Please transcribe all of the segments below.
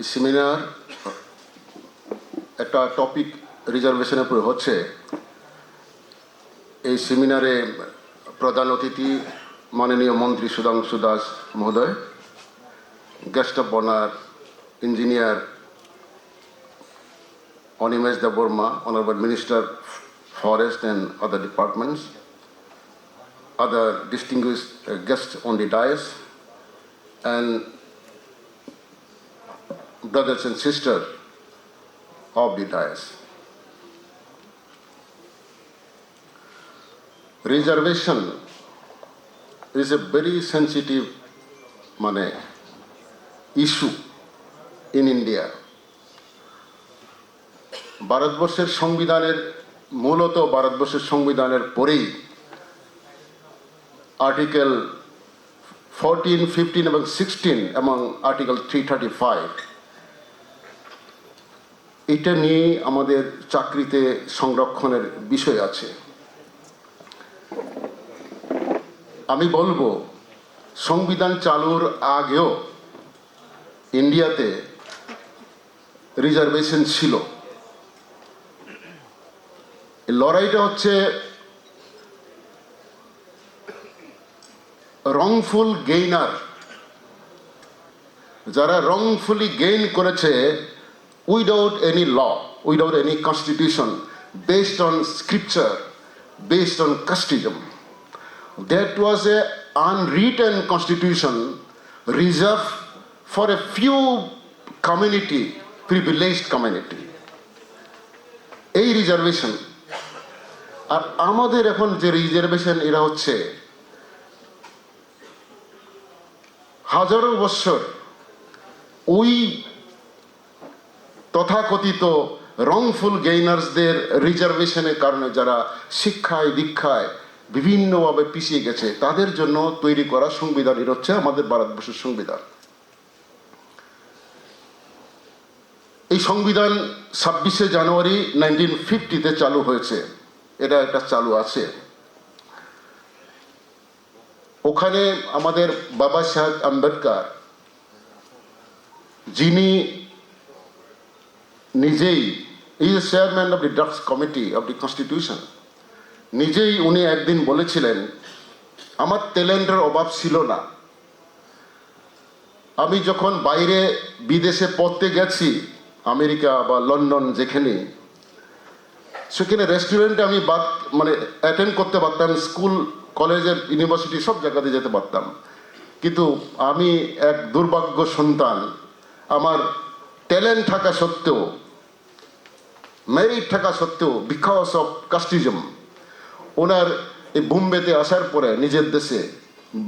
Seminar একটা topic রিজার্ভেশনের উপর হচ্ছে। এই সেমিনারে প্রধান অতিথি মাননীয় মন্ত্রী সুধাংশু দাস মহোদয়, guest of honour engineer Animesh Debbarma, Honorable Minister Forest and other departments, other distinguished guests on the dais, and brothers and sisters of the dais. Reservation is a very sensitive issue in India. ভারতবর্ষের সংবিধানের মূলত ভারতবর্ষের সংবিধানের পরেই article 14, 15 এবং 16 এবং article 335 এটা নিয়ে আমাদের চাকরিতে সংরক্ষণের বিষয় আছে। আমি বলবো সংবিধান চালুর আগেও ইন্ডিয়াতে রিজার্ভেশন ছিল। লড়াইটা হচ্ছে রংফুল গেইনার, যারা রংফুলি গেইন করেছে without any law, without any constitution, based on scripture, based on casteism. That was a unwritten constitution reserved for a few community, privileged community. এই রিজার্ভেশন আর আমাদের এখন যে রিজার্ভেশন এরা হচ্ছে হাজারো বছর ওই তথাকথিত রংফুল গেইনার্সদের রিজার্ভেশনের কারণে যারা শিক্ষায় দীক্ষায় বিভিন্নভাবে পিছিয়ে গেছে তাদের জন্য তৈরি করা সংবিধান এর হচ্ছে আমাদের ভারতবর্ষের সংবিধান। এই সংবিধান 26শে জানুয়ারি 1950-তে চালু হয়েছে, এটা একটা চালু আছে। ওখানে আমাদের বাবা সাহেব আম্বেদকর, যিনি নিজেই is chairman of the draft committee of the constitution, নিজেই উনি একদিন বলেছিলেন আমার ট্যালেন্টের অভাব ছিল না। আমি যখন বাইরে বিদেশে পড়তে গেছি, আমেরিকা বা লন্ডন, যেখানে সেখানে রেস্টুরেন্টে আমি অ্যাটেন্ড করতে পারতাম, স্কুল কলেজের ইউনিভার্সিটি সব জায়গাতে যেতে পারতাম। কিন্তু আমি এক দুর্ভাগ্য সন্তান, আমার ট্যালেন্ট থাকা সত্ত্বেও, মেরিট থাকা সত্ত্বেও, বিকজ অফ কাস্টিজম, ওনার এই বোম্বেতে আসার পরে নিজের দেশে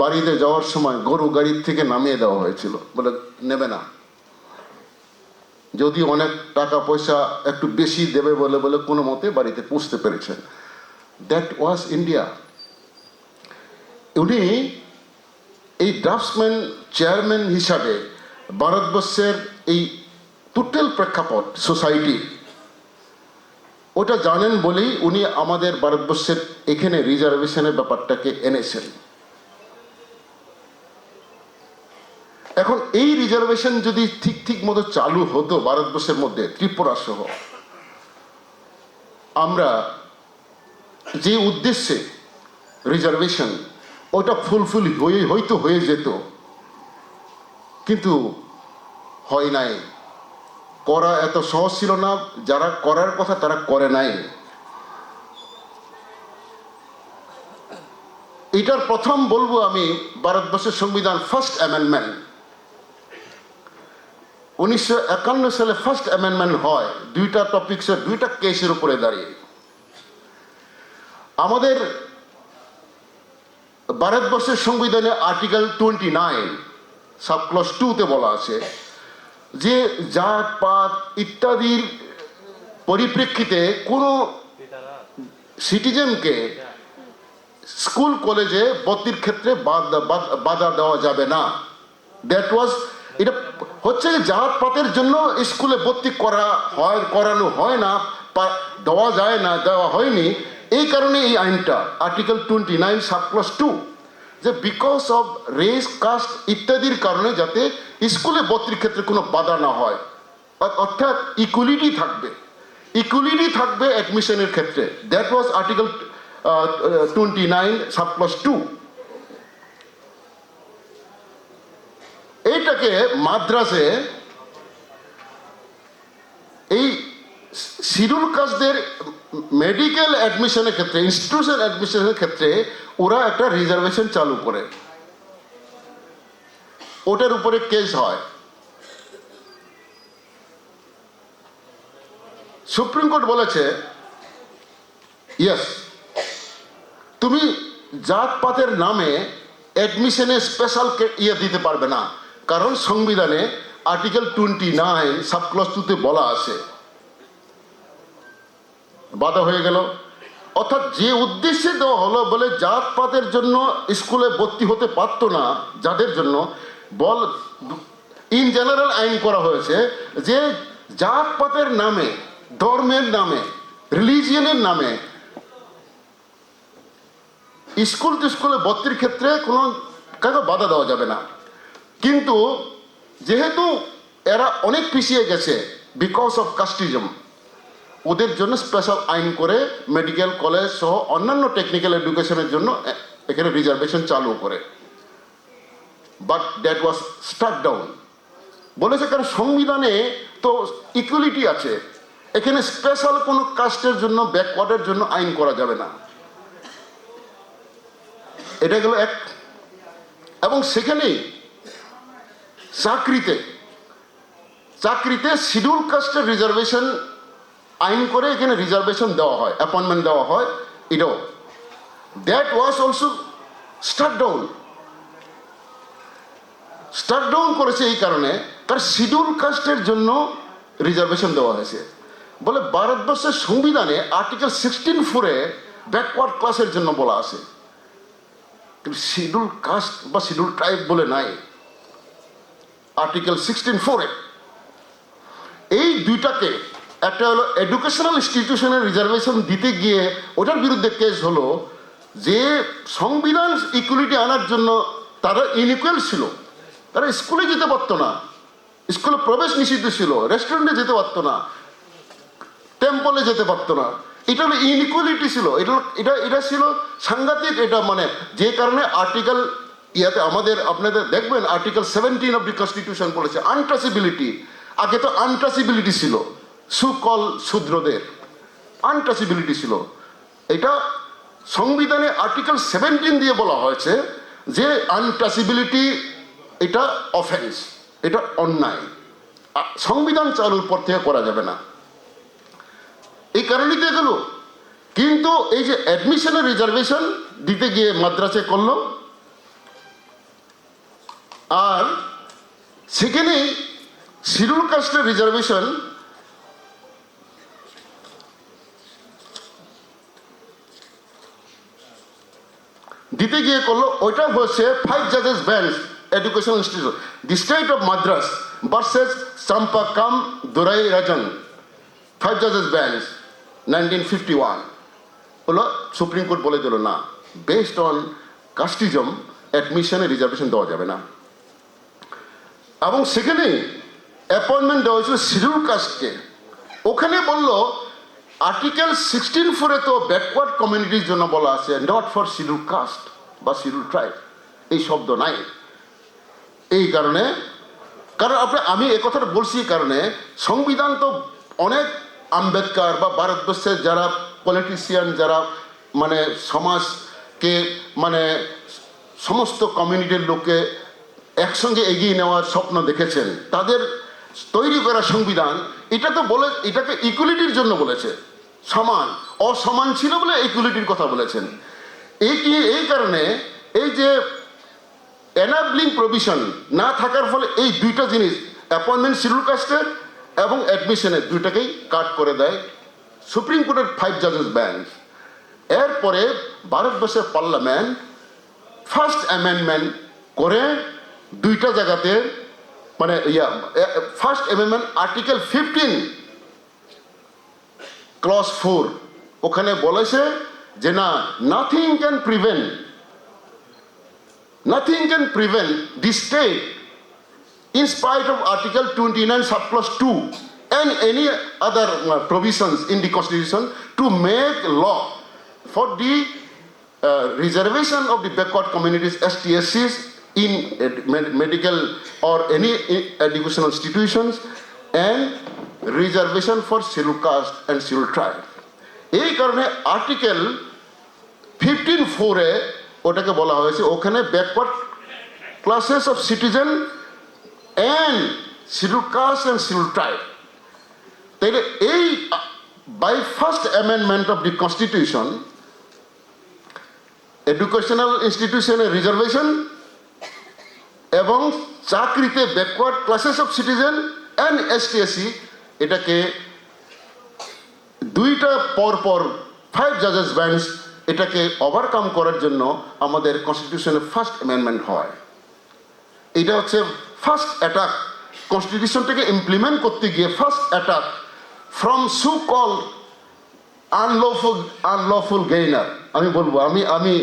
বাড়িতে যাওয়ার সময় গরু গাড়ির থেকে নামিয়ে দেওয়া হয়েছিল, বলে নেবে না, যদি অনেক টাকা পয়সা একটু বেশি দেবে বলে বলে কোনো মতে বাড়িতে পৌঁছতে পেরেছেন। That was India. উনি এই ড্রাফটসম্যান চেয়ারম্যান হিসাবে ভারতবর্ষের এই টোটাল প্রেক্ষাপট সোসাইটি ওটা জানেন বলেই উনি আমাদের ভারতবর্ষের এখানে রিজার্ভেশনের ব্যাপারটাকে এনেছেন। এখন এই রিজার্ভেশন যদি ঠিক মতো চালু হতো ভারতবর্ষের মধ্যে, ত্রিপুরা সহ, আমরা যে উদ্দেশ্যে রিজার্ভেশন ওটা ফুলফিল হয়তো হয়ে যেত, কিন্তু হয় নাই। করা এত সহজ ছিল না, যারা করার কথা তারা করে নাই। এটার প্রথম বলবো আমি ভারতবর্ষের সংবিধান ফার্স্ট অ্যামেন্ডমেন্ট 1951 সালে ফার্স্ট অ্যামেন্ডমেন্ট হয়, দুইটা টপিক্সের দুইটা কেসের উপরে দাঁড়িয়ে। আমাদের ভারতবর্ষের সংবিধানে আর্টিকেল 29 সাবক্লজ 2-তে বলা আছে যে জাত পাত ইত্যাদির পরিপ্রেক্ষিতে কোনো সিটিজেনকে স্কুল কলেজে ভর্তির ক্ষেত্রে বাধা দেওয়া যাবে না। দ্যাট ওয়াজ, এটা হচ্ছে জাত পাতের জন্য স্কুলে ভর্তি করানো হয় না, দেওয়া যায় না, দেওয়া হয়নি। এই কারণে এই আইনটা আর্টিকেল 29 সাবক্লজ 2 যে বিকজ অফ রেস কাস্ট ইত্যাদির কারণে যাতে স্কুলে ভর্তির ক্ষেত্রে কোনো বাধা না হয়, অর্থাৎ ইকুয়ালিটি থাকবে অ্যাডমিশনের ক্ষেত্রে। That was article 29 subclause 2। এইটাকে মাদ্রাসে এই শিডিউল কাস্টদের মেডিকেল অ্যাডমিশনের ক্ষেত্রে, ইনস্টিটিউশন অ্যাডমিশনের ক্ষেত্রে ওরা একটা রিজার্ভেশন চালু করে, ওটার উপরে কেস হয়। সুপ্রিম কোর্ট বলেছে ইয়েস, তুমি জাতপাতের নামে অ্যাডমিশনে স্পেশাল দিতে পারবে না, কারণ সংবিধানে আর্টিকেল 29 সাবক্লজ 2-তে বলা আছে। বাধা হয়ে গেল। অর্থাৎ যে উদ্দেশ্যে দেওয়া হলো বলে জাতপাতের জন্য স্কুলে ভর্তি হতে পারতো না, যাদের জন্য বল ইন জেনারেল আইন করা হয়েছে যে জাতপাতের নামে, ধর্মের নামে, রিলিজিয়নের নামে স্কুলে ভর্তির ক্ষেত্রে কোনো কাউকে বাধা দেওয়া যাবে না। কিন্তু যেহেতু এরা অনেক পিছিয়ে গেছে বিকজ অফ কাস্টিজম, ওদের জন্য স্পেশাল আইন করে মেডিকেল কলেজ সহ অন্যান্য টেকনিক্যাল এডুকেশনের জন্য এখানে রিজার্ভেশন চালু করে। But that was stuck down. বলেছে কারণ সংবিধানে তো ইকুয়ালিটি আছে, এখানে স্পেশাল কোনো কাস্টের জন্য, ব্যাকওয়ার্ডের জন্য আইন করা যাবে না। এটা গেল এক। এবং সেখানেই চাকরিতে শিডিউল কাস্টের রিজার্ভেশন আইন করে এখানে রিজার্ভেশন দেওয়া হয়, অ্যাপয়েন্টমেন্ট দেওয়া হয়। এটাও that was also stuck down করেছে এই কারণে, কারণ শিডিউল কাস্টের জন্য রিজার্ভেশন দেওয়া হয়েছে বলে ভারতবর্ষের সংবিধানে আর্টিকেল 16(4)-এ ব্যাকওয়ার্ড ক্লাসের জন্য বলা আছে, কিন্তু শিডিউল কাস্ট বা শিডিউল ট্রাইব বলে নাই আর্টিকেল 16(4)-এ। এই দুইটাকে, একটা হলো এডুকেশনাল ইনস্টিটিউশনের রিজার্ভেশন দিতে গিয়ে ওটার বিরুদ্ধে কেস হলো যে সংবিধান ইকুয়ালিটি আনার জন্য তারা ইনইকুয়াল ছিল, তারা স্কুলে যেতে পারতো না, স্কুলে প্রবেশ নিষিদ্ধ ছিল, রেস্টুরেন্টে যেতে পারতো না, টেম্পলে যেতে পারতো না। এটা হলো ইনইকুয়ালিটি ছিল, এটা ছিল সাংঘাতিক। এটা মানে যে কারণে আর্টিকেল আপনাদের দেখবেন আর্টিকেল 17 অফ দি কনস্টিটিউশন বলেছে আনটাচেবিলিটি। আগে তো আনটাচেবিলিটি ছিল, সুকল শূদ্রদের আনটাচেবিলিটি ছিল। এটা সংবিধানে আর্টিকেল 17 দিয়ে বলা হয়েছে যে আনটাচেবিলিটি এটা অফেন্স, এটা অন্যায়, সংবিধান চালুর পর থেকে করা যাবে না। এই কারণেই তো এগুলো। কিন্তু এই যে অ্যাডমিশনের রিজার্ভেশন দিতে গিয়ে মাদ্রাসে করলো, আর সেখানেই শিডিউল কাস্টের রিজার্ভেশন দিতে গিয়ে করলো, ওইটা হচ্ছে 5 জাজেস bench educational institute, the state of Madras versus Champakam Dorairajan, 5 জাজেস বেঞ্চ 1951 হলো। সুপ্রিম কোর্ট বলে দিল না, বেসড অন কাস্টিজম অ্যাডমিশনে রিজার্ভেশন দেওয়া যাবে না। এবং সেখানে অ্যাপয়েন্টমেন্ট দেওয়া হয়েছিল শিডিউল কাস্টকে। ওখানে বলল আর্টিকেল 16(4)-এ তো ব্যাকওয়ার্ড কমিউনিটির জন্য বলা আছে, নট ফর শিডিউল কাস্ট বা শিডিউল ট্রাইব, এই শব্দ নাই। এই কারণে, কারণ আমি এ কথাটা বলছি কারণে সংবিধান তো অনেক আম্বেদকর বা ভারতবর্ষের যারা পলিটিশিয়ান, যারা মানে সমাজকে মানে সমস্ত কমিউনিটির লোককে একসঙ্গে এগিয়ে নেওয়ার স্বপ্ন দেখেছেন, তাদের তৈরি করা সংবিধান এটা তো বলে, এটাকে ইকুয়ালিটির জন্য বলেছে, সমান অসমান ছিল বলে ইকুয়ালিটির কথা বলেছেন। এই কারণে এই যে এনাবলিং প্রভিশন না থাকার ফলে এই দুইটা জিনিস, অ্যাপয়েন্টমেন্ট শিডিউল কাস্টের এবং অ্যাডমিশনের, দুইটাকেই কাট করে দেয় সুপ্রিম কোর্টের 5 জাজেস বেঞ্চ। এরপরে ভারতবর্ষের পার্লামেন্ট ফার্স্ট অ্যামেন্ডমেন্ট করে দুইটা জায়গাতে, মানে ফার্স্ট অ্যামেন্ডমেন্ট আর্টিকেল 15 ক্লজ 4, ওখানে বলেছে যে না, nothing can prevent Nothing can prevent the state, in spite of Article 29 subclause 2 and any other provisions in the Constitution, to make law for the reservation of the backward communities, STSCs, in medical or any educational institutions, and reservation for scheduled caste and scheduled tribe. এই কারণে article 15(4) ওটাকে বলা হয়েছে, ওখানে backward classes of citizen and schedule caste and schedule tribe. তাইলে এই by first amendment of the constitution, educational ইনস্টিটিউশনে reservation এবং চাকরিতে backward classes of citizen and STSC, এটাকে দুইটা পরপর 5 জাজেস বেঞ্চ এটাকে ওভারকাম করার জন্য আমাদের কনস্টিটিউশনের ফার্স্ট অ্যামেন্ডমেন্ট হয়। এটা হচ্ছে ফার্স্ট অ্যাটাক, কনস্টিটিউশনটাকে ইমপ্লিমেন্ট করতে গিয়ে first attack from so call unlawful gainer. আমি বলবো, আমি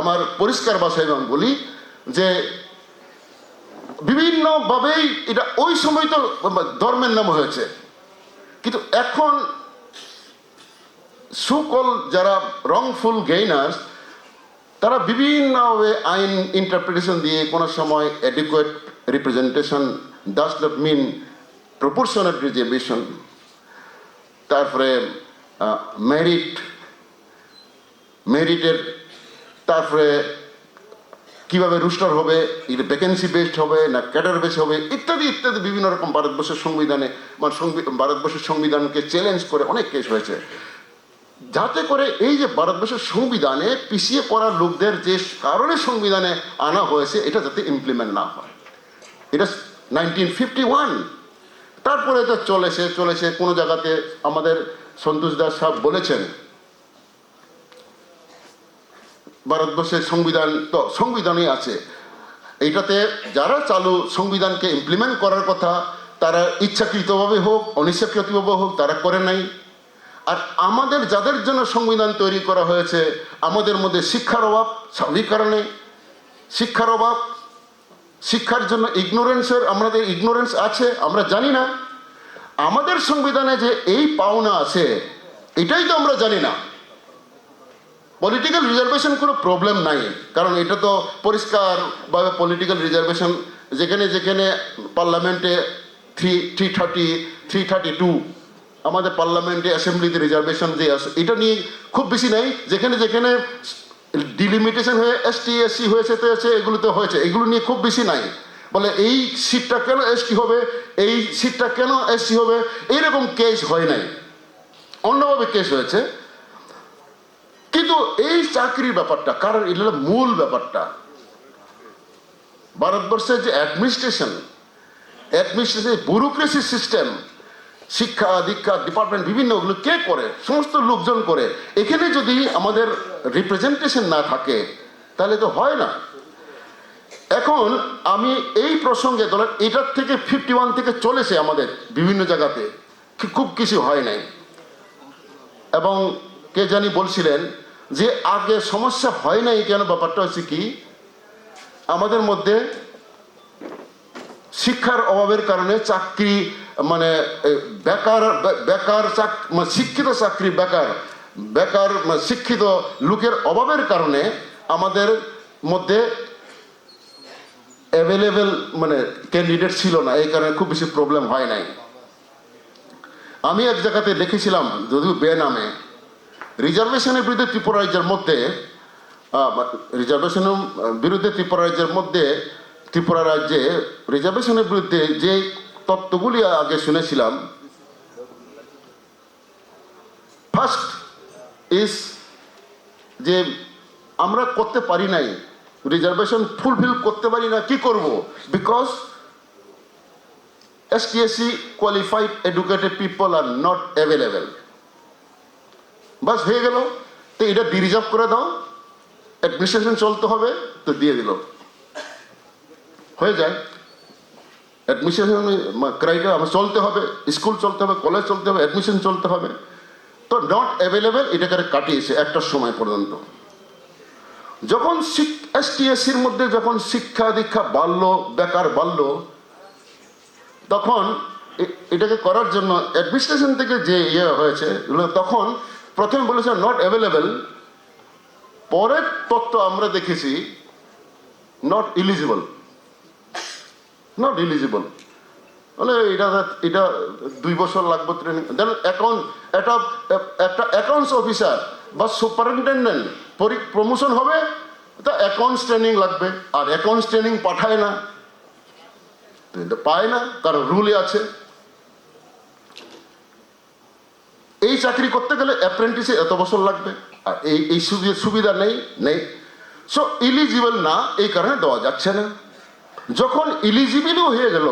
আমার পরিষ্কার ভাষায় আমি বলি যে বিভিন্নভাবেই এটা ওই সময় তো ধর্মের নাম হয়েছে, কিন্তু এখন সুকল যারা রংফুল গেইনার্স, তারা বিভিন্নভাবে আইন ইন্টারপ্রিটেশন দিয়ে কোনো সময় adequate representation does not mean proportionate reservation, তারপরে মেরিটের, তারপরে কীভাবে রুস্টার হবে, এটা ভ্যাকেন্সি বেসড হবে না ক্যাডার বেসড হবে, ইত্যাদি ইত্যাদি বিভিন্ন রকম ভারতবর্ষের সংবিধানে ভারতবর্ষের সংবিধানকে চ্যালেঞ্জ করে অনেক কেস হয়েছে, যাতে করে এই যে ভারতবর্ষের সংবিধানে পিছিয়ে পড়া লোকদের যে কারণে সংবিধানে আনা হয়েছে এটা যাতে ইমপ্লিমেন্ট না হয়। এটা 1951। তারপরে এটা চলেছে কোনো জায়গাতে আমাদের সন্তোষ দাস সাহেব বলেছেন ভারতবর্ষের সংবিধান তো সংবিধানই আছে, এইটাতে যারা চালু সংবিধানকে ইমপ্লিমেন্ট করার কথা তারা ইচ্ছাকৃতভাবে হোক অনিচ্ছাকৃতভাবে হোক তারা করে নাই। আর আমাদের যাদের জন্য সংবিধান তৈরি করা হয়েছে, আমাদের মধ্যে শিক্ষার অভাব, স্বাভাবিক কারণে শিক্ষার অভাব, শিক্ষার জন্য আমাদের ইগনোরেন্স আছে, আমরা জানি না আমাদের সংবিধানে যে এই পাওনা আছে, এটাই তো আমরা জানি না। পলিটিক্যাল রিজার্ভেশন কোনো প্রবলেম নাই, কারণ এটা তো পরিষ্কারভাবে পলিটিক্যাল রিজার্ভেশন যেখানে যেখানে পার্লামেন্টে 332 আমাদের পার্লামেন্টে অ্যাসেম্বলিতে রিজার্ভেশন যে আছে, এটা নিয়ে খুব বেশি নাই। যেখানে যেখানে ডিলিমিটেশন হয়ে ST/SC হয়েছে তো আছে, এগুলোতে হয়েছে, এগুলো নিয়ে খুব বেশি নাই। বলে এই সিটটা কেন ST হবে, এই সিটটা কেন SC হবে, এইরকম কেস হয় নাই, অন্যভাবে কেস হয়েছে। কিন্তু এই চাকরির ব্যাপারটা, কারণ এটা মূল ব্যাপারটা, ভারতবর্ষের যে অ্যাডমিনিস্ট্রেশন ব্যুরোক্রেসি সিস্টেম, শিক্ষা দীক্ষা ডিপার্টমেন্ট বিভিন্ন ওগুলো কে করে, সমস্ত লোকজন করে। এখানে যদি আমাদের রিপ্রেজেন্টেশন না থাকে তাহলে তো হয় না। এখন আমি এই প্রসঙ্গে ধরেন এটার থেকে 51 থেকে চলেছে আমাদের বিভিন্ন জায়গাতে, খুব কিছু হয় নাই। এবং কে জানি বলছিলেন যে আগে সমস্যা হয় নাই কেন, ব্যাপারটা হচ্ছে কি আমাদের মধ্যে শিক্ষার অভাবের কারণে চাকরি মানে বেকার শিক্ষিত চাকরি বেকার শিক্ষিত লোকের অভাবের কারণে আমাদের মধ্যে অ্যাভেলেবেল ক্যান্ডিডেট ছিল না, এই কারণে খুব বেশি প্রবলেম হয় নাই। আমি এক জায়গাতে দেখেছিলাম, যদিও বেনামে, রিজার্ভেশনের বিরুদ্ধে ত্রিপুরা রাজ্যের মধ্যে ত্রিপুরা রাজ্যে রিজার্ভেশনের বিরুদ্ধে যে তত্ত্বগুলি আগে শুনেছিলাম, ফার্স্ট ইজ যে আমরা করতে পারি নাই, রিজার্ভেশন ফুলফিল করতে পারি না, কি করব? Because ST/SC qualified educated people are not available. বাস হয়ে গেল, তো এটা রিজার্ভ করে দাও, অ্যাডমিনিস্ট্রেশন চলতে হবে, তো দিয়ে দিল, হয়ে যায়। অ্যাডমিশন ক্রাইটেরিয়া আমার চলতে হবে, স্কুল চলতে হবে, কলেজ চলতে হবে, অ্যাডমিশন চলতে হবে, তো নট অ্যাভেলেবেল এটাকে কাটিয়েছে একটা সময় পর্যন্ত। যখন ST/SCর মধ্যে যখন শিক্ষা দীক্ষা বাড়লো, বেকার বাড়লো, তখন এটাকে করার জন্য অ্যাডমিনিস্ট্রেশন থেকে যে হয়েছে, তখন প্রথমে বলেছে নট অ্যাভেলেবেল, পরের তত্ত্ব আমরা দেখেছি নট ইলিজিবল, নট ইলিজিবল। মানে এটা 2 বছর লাগবে ট্রেনিং। দেন একটা অ্যাকাউন্টস অফিসার বা সুপারিনটেন্ডেন্ট প্রমোশন হবে, তা অ্যাকাউন্টস ট্রেনিং লাগবে, আর অ্যাকাউন্টস ট্রেনিং পাঠায় না, পায় না, কারণ রুলে আছে। এই চাকরি করতে গেলে অ্যাপ্রেন্টিসে এত বছর লাগবে, আর এই সুবিধা নেই। সো ইলিজিবল না, এই কারণে দেওয়া যাচ্ছে না। যখন ইলিজিবলও হয়ে গেল,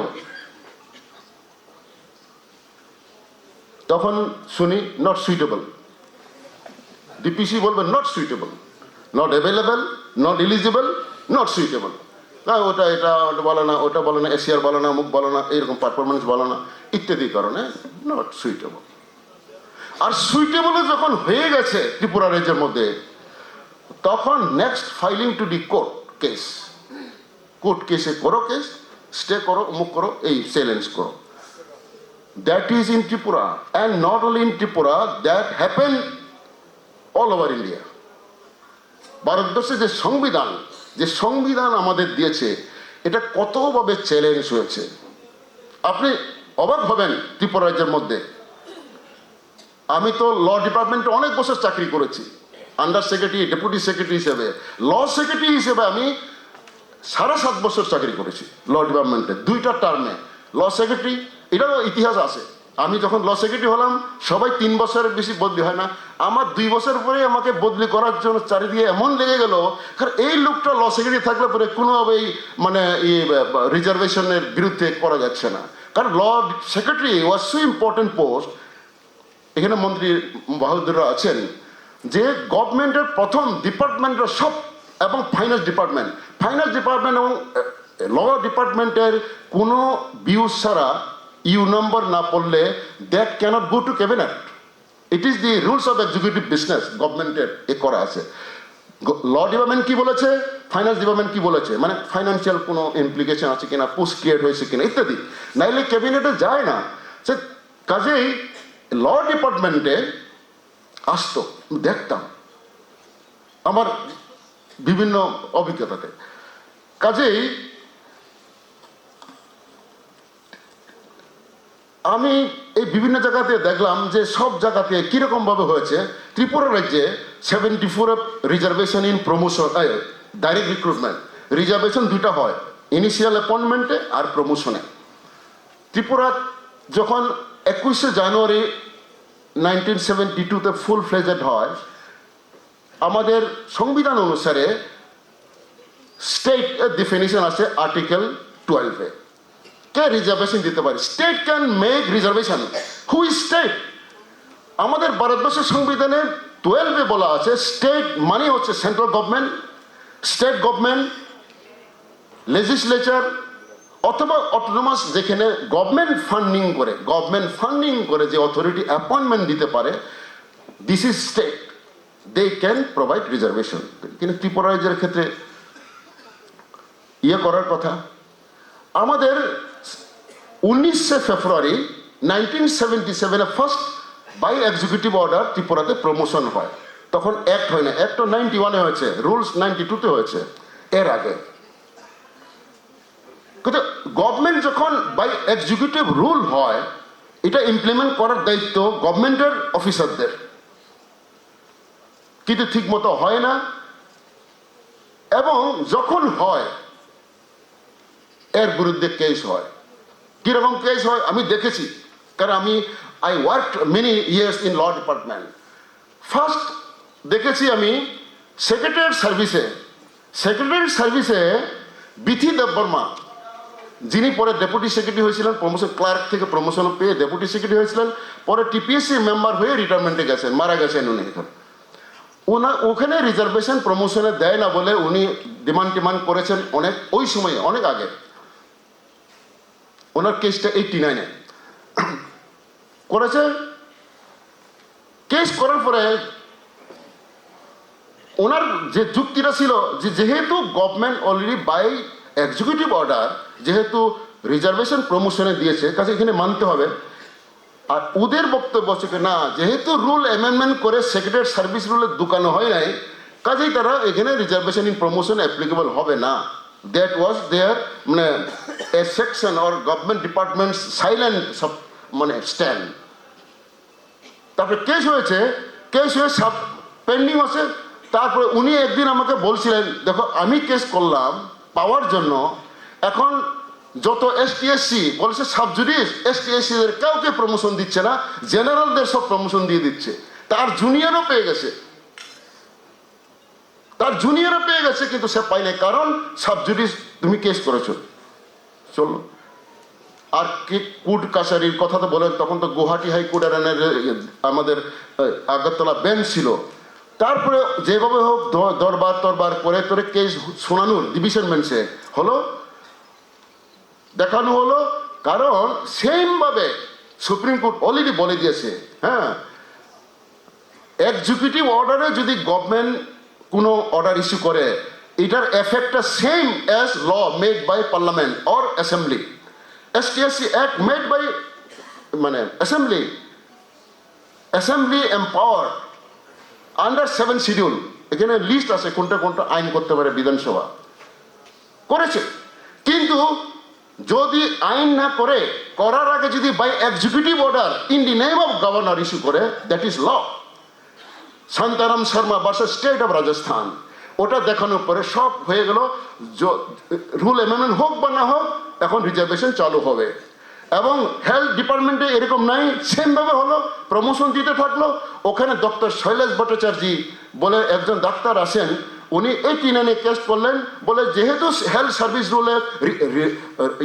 তখন শুনি নট সুইটেবল। ডিপিসি বলবে not suitable, not available, not eligible, not suitable. না এটা বলে না, ওটা বলে না, এশিয়ার বলে না, মুখ বলে না, এইরকম পারফরমেন্স বলে না, ইত্যাদি কারণে নট সুইটেবল। আর সুইটেবল যখন হয়ে গেছে ত্রিপুরা রাজ্যের মধ্যে, তখন next filing to the court কেসে করো, কেস স্টে করো, মুখ করো, এই চ্যালেঞ্জ করো। That is in Tripura, and not only in Tripura, that happened all over India. ভারতবর্ষে যে সংবিধান আমাদের দিয়েছে, এটা কতভাবে চ্যালেঞ্জ হয়েছে। আপনি অবাক হবেন ত্রিপুরা রাজ্যের মধ্যে। আমি তো ল ডিপার্টমেন্টে অনেক বছর চাকরি করেছি, আন্ডার সেক্রেটারি, ডেপুটি সেক্রেটারি হিসেবে। ল সেক্রেটারি হিসেবে আমি 7.5 বছর চাকরি করেছি ল ডিপার্টমেন্টে, 2টা টার্মে ল সেক্রেটারি। এটারও ইতিহাস আছে। আমি যখন ল সেক্রেটারি হলাম, সবাই 3 বছরের বেশি বদলি হয় না, আমার 2 বছর পরে আমাকে বদলি করার জন্য চারিদিকে এমন লেগে গেল, কারণ এই লোকটা ল সেক্রেটারি থাকলে পরে কোনোভাবেই মানে রিজার্ভেশনের বিরুদ্ধে করা যাচ্ছে না, কারণ law secretary was so important post. এখানে মন্ত্রী বাহাদুররা আছেন, যে গভর্নমেন্টের প্রথম ডিপার্টমেন্টের সব, এবং ফাইন্যান্স ডিপার্টমেন্ট এবং ল ডিপার্টমেন্টের কোনো ভিউজ ছাড়া ইউ নম্বর না পড়লে that cannot go to cabinet. It is the rules of executive business, গভর্নমেন্টের করা আছে। ল ডিপার্টমেন্ট কি বলেছে, ফাইন্যান্স ডিপার্টমেন্ট কি বলেছে, মানে ফাইন্যান্সিয়াল কোনো ইমপ্লিকেশন আছে কিনা, পোস্ট ক্রিয়েট হয়েছে কিনা ইত্যাদি, নাইলে ক্যাবিনেটে যায় না। সে কাজেই ল ডিপার্টমেন্টে আসতো, দেখতাম আমার বিভিন্ন অভিজ্ঞতাতে। কাজেই আমি এই বিভিন্ন জায়গাতে দেখলাম যে সব জায়গাতে কিরকম ভাবে হয়েছে। ত্রিপুরা রাজ্যে 74 reservation in promotion, direct recruitment. Reservation 2টা হয়, ইনিশিয়াল অ্যাপয়েন্টমেন্টে আর প্রমোশনে। ত্রিপুরা যখন 21শে জানুয়ারি 1972-তে ফুল ফ্লেজেড হয়, আমাদের সংবিধান অনুসারে স্টেট ডেফিনিশন আছে আর্টিকেল 12-এ, কে রিজার্ভেশন দিতে পারে। State can make reservation. Who is state? আমাদের ভারতবর্ষের সংবিধানে 12-এ বলা আছে স্টেট মানে হচ্ছে central government, state government, legislature অথবা অটোনমাস, যেখানে গভর্নমেন্ট ফান্ডিং করে যে অথরিটি অ্যাপয়েন্টমেন্ট দিতে পারে, this is state, they can provide reservation. কিন্তু ত্রিপুরা রাজ্যের ক্ষেত্রে করার কথা। আমাদের 19শে ফেব্রুয়ারি 1977-এ ফার্স্ট বাই এক্সিকিউটিভ অর্ডার ত্রিপুরাতে প্রমোশন হয়। তখন অ্যাক্ট হয় না, অ্যাক্ট 91-এ হয়েছে, রুলস 92-তে হয়েছে, এর আগে। কিন্তু গভর্নমেন্ট যখন বাই এক্সিকিউটিভ রুল হয়, এটা ইমপ্লিমেন্ট করার দায়িত্ব গভর্নমেন্টের অফিসারদের, কিন্তু ঠিক মতো হয় না। এবং যখন হয়, এর বিরুদ্ধে কেস হয়। কিরকম কেস হয় আমি দেখেছি, কারণ I work many years in law department. First দেখেছি আমি সেক্রেটারিয়েট সার্ভিসে বিথি দেববর্মা, যিনি পরে ডেপুটি সেক্রেটারি হয়েছিলেন, প্রমোশন ক্লার্ক থেকে প্রমোশন পেয়ে ডেপুটি সেক্রেটারি হয়েছিলেন, পরে টিপিএসসি মেম্বার হয়ে রিটায়ারমেন্টে গেছেন, মারা গেছেন উনি। এখন ওখানে রিজার্ভেশন প্রমোশনে দেয় না বলে উনি ডিমান্ড করেছেন অনেক, ওই সময়ে অনেক আগে। ওনার কেসটা 89-এ করেছে। কেস করার পরে ওনার যে যুক্তিটা ছিল যে যেহেতু government already by executive order যেহেতু রিজার্ভেশন প্রমোশনে দিয়েছে কাছে এখানে মানতে হবে। আর ওদের বক্তব্য হচ্ছে কি না যেহেতু রুল অ্যামেন্ডমেন্ট করে সেক্রেটারি সার্ভিস রুলে দোকানো হয় নাই কাজেই তারা এখানে রিজার্ভেশন ইন প্রমোশন অ্যাপ্লিকেবল হবে না। দ্যাট ওয়াজ দেয়ার মানে a section or government departments silent সব মানে স্ট্যান্ড। তারপরে কেস হয়েছে, কেস হয়ে সব পেন্ডিং আছে। তারপরে উনি একদিন আমাকে বলছিলেন দেখো আমি কেস করলাম পাওয়ার জন্য, এখন যত এসটিএসসি বলছে সাব জুডিস এসটিএসসিদের কাউকে প্রমোশন দিচ্ছে না, জেনারেলদের সব প্রমোশন দিয়ে দিচ্ছে। তার জুনিয়রও পেয়ে গেছে, তার জুনিয়রও পেয়ে গেছে কিন্তু সে পায় নাই, কারণ সাব জুডিস তুমি কেস করেছো। চলো আর কে কোর্ট কাছারির কথা তো বলেন, তখন তো গুয়াহাটি হাইকোর্ট আর আমাদের আগরতলা বেঞ্চ ছিল। তারপরে যেভাবে হোক দরবার তরবার করে তোরে কেস শোনানোর ডিভিশন বেঞ্চে হলো, দেখানো হলো, কারণ সেমভাবে সুপ্রিম কোর্ট অলরেডি বলে দিয়েছে হ্যাঁ এক্সিকিউটিভ অর্ডারে যদি গভর্নমেন্ট কোনো অর্ডার ইস্যু করে এটার এফেক্টটা same as law made by parliament or assembly. STSC act made by মানে অ্যাসেম্বলি এম্পাওয়ার আন্ডার 7 শিডিউল, এখানে লিস্ট আছে কোনটা কোনটা আইন করতে পারে বিধানসভা করেছে। কিন্তু যদি আইন না করে করার আগে যদি by executive order in the name of governor issue করে that is law. Shantaram Sharma versus state of Rajasthan, ওটা দেখানোর পরে সব হয়ে গেল। রুল অ্যামেন্ডমেন্ট হোক বা না হোক এখন রিজার্ভেশন চালু হবে। এবং হেলথ ডিপার্টমেন্টে এরকম নাই, সেমভাবে হলো, প্রমোশন দিতে থাকলো। ওখানে ডক্টর শৈলেশ ভট্টাচার্য বলে একজন ডাক্তার আছেন, উনি 89 কেস করলেন, বলে যেহেতু হেলথ সার্ভিস রুলে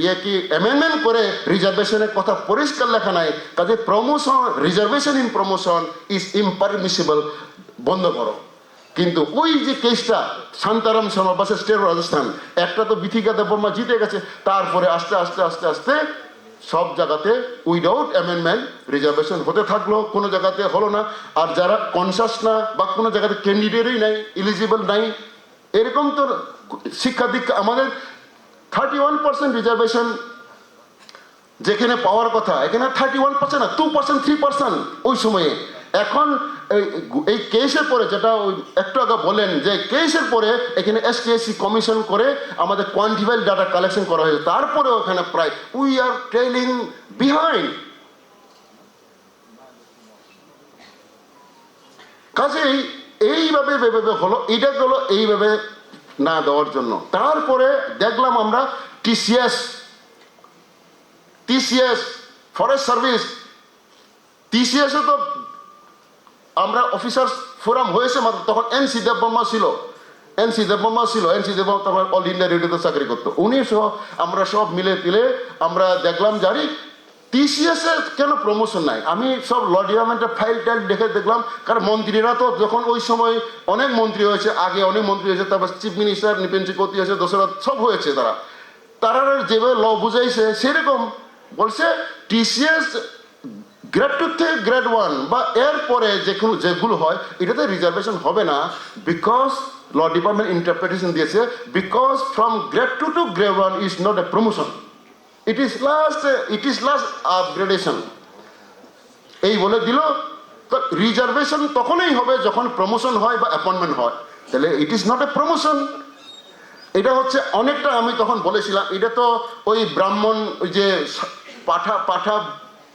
ইয়ে কি অ্যামেন্ডমেন্ট করে রিজার্ভেশনের কথা পরিষ্কার লেখা নাই, কাজে promotion reservation in promotion is impermissible, বন্ধ করো। কিন্তু ওই যে কেসটা Shantaram Sharma versus state of Rajasthan, একটা তো বিথিকা দেববর্মা জিতে গেছে, তারপরে আস্তে আস্তে আস্তে আস্তে সব জায়গাতে উইদাউট অ্যামেন্ডমেন্ট রিজার্ভেশন হতে থাকলো, কোনো জায়গাতে হলো না। আর যারা কনসাস না বা কোনো জায়গাতে ক্যান্ডিডেটই নাই, এলিজিবল নাই, এরকম তো শিক্ষা দীক্ষা আমাদের 31% রিজার্ভেশন যেখানে পাওয়ার কথা এখানে 31% না 2% 3% ওই সময়ে। এখন এই কেসের পরে যেটা ওই একটু আগে বলেন যে কেসের পরে এখানে এসটিএসসি কমিশন করে আমাদের কোয়ান্টিফাইড ডাটা কালেকশন করা হয়েছে, তারপরে ওখানে প্রায় উই আর ট্রেলিং বিহাইন্ড। কাজেই এইভাবে ভেবে হলো, এটা হলো এইভাবে না দেওয়ার জন্য। তারপরে দেখলাম আমরা টিসিএস ফরেস্ট সার্ভিস, টিসিএসে তো আমরা অফিসার্স ফোরাম হয়েছে মাত্র, তখন এনসি দেববর্মা ছিল, এনসি দেববর্মা তখন অল ইন্ডিয়া রেডিওতে চাকরি করতো, উনি সহ আমরা সব মিলে তিলে আমরা দেখলাম জানি টিসিএস এর কেন প্রমোশন নাই। আমি সব ল ডিপার্টমেন্টের ফাইল টাইল দেখে দেখলাম, কারণ মন্ত্রীরা তো যখন ওই সময় অনেক মন্ত্রী হয়েছে, আগে অনেক মন্ত্রী হয়েছে, তারপর চিফ মিনিস্টার নৃপেন চিকোতি হয়েছে, দশরথ সব হয়েছে, তারা যেভাবে ল বুঝাইছে সেরকম বলছে টিসিএস গ্রেড 2 থেকে গ্রেড 1 বা এরপরে যেগুলো হয় এটাতে রিজার্ভেশন হবে না, বিকজ ল ডিপার্টমেন্ট ইন্টারপ্রিটেশন দিয়েছে because from grade 2 to grade 1 is not a promotion, it is last upgradation. এই বলে দিল। তো রিজার্ভেশন তখনই হবে যখন প্রমোশন হয় বা অ্যাপয়েন্টমেন্ট হয়, তাহলে it is not a promotion. এটা হচ্ছে অনেকটা আমি তখন বলেছিলাম, এটা তো ওই ব্রাহ্মণ ওই যে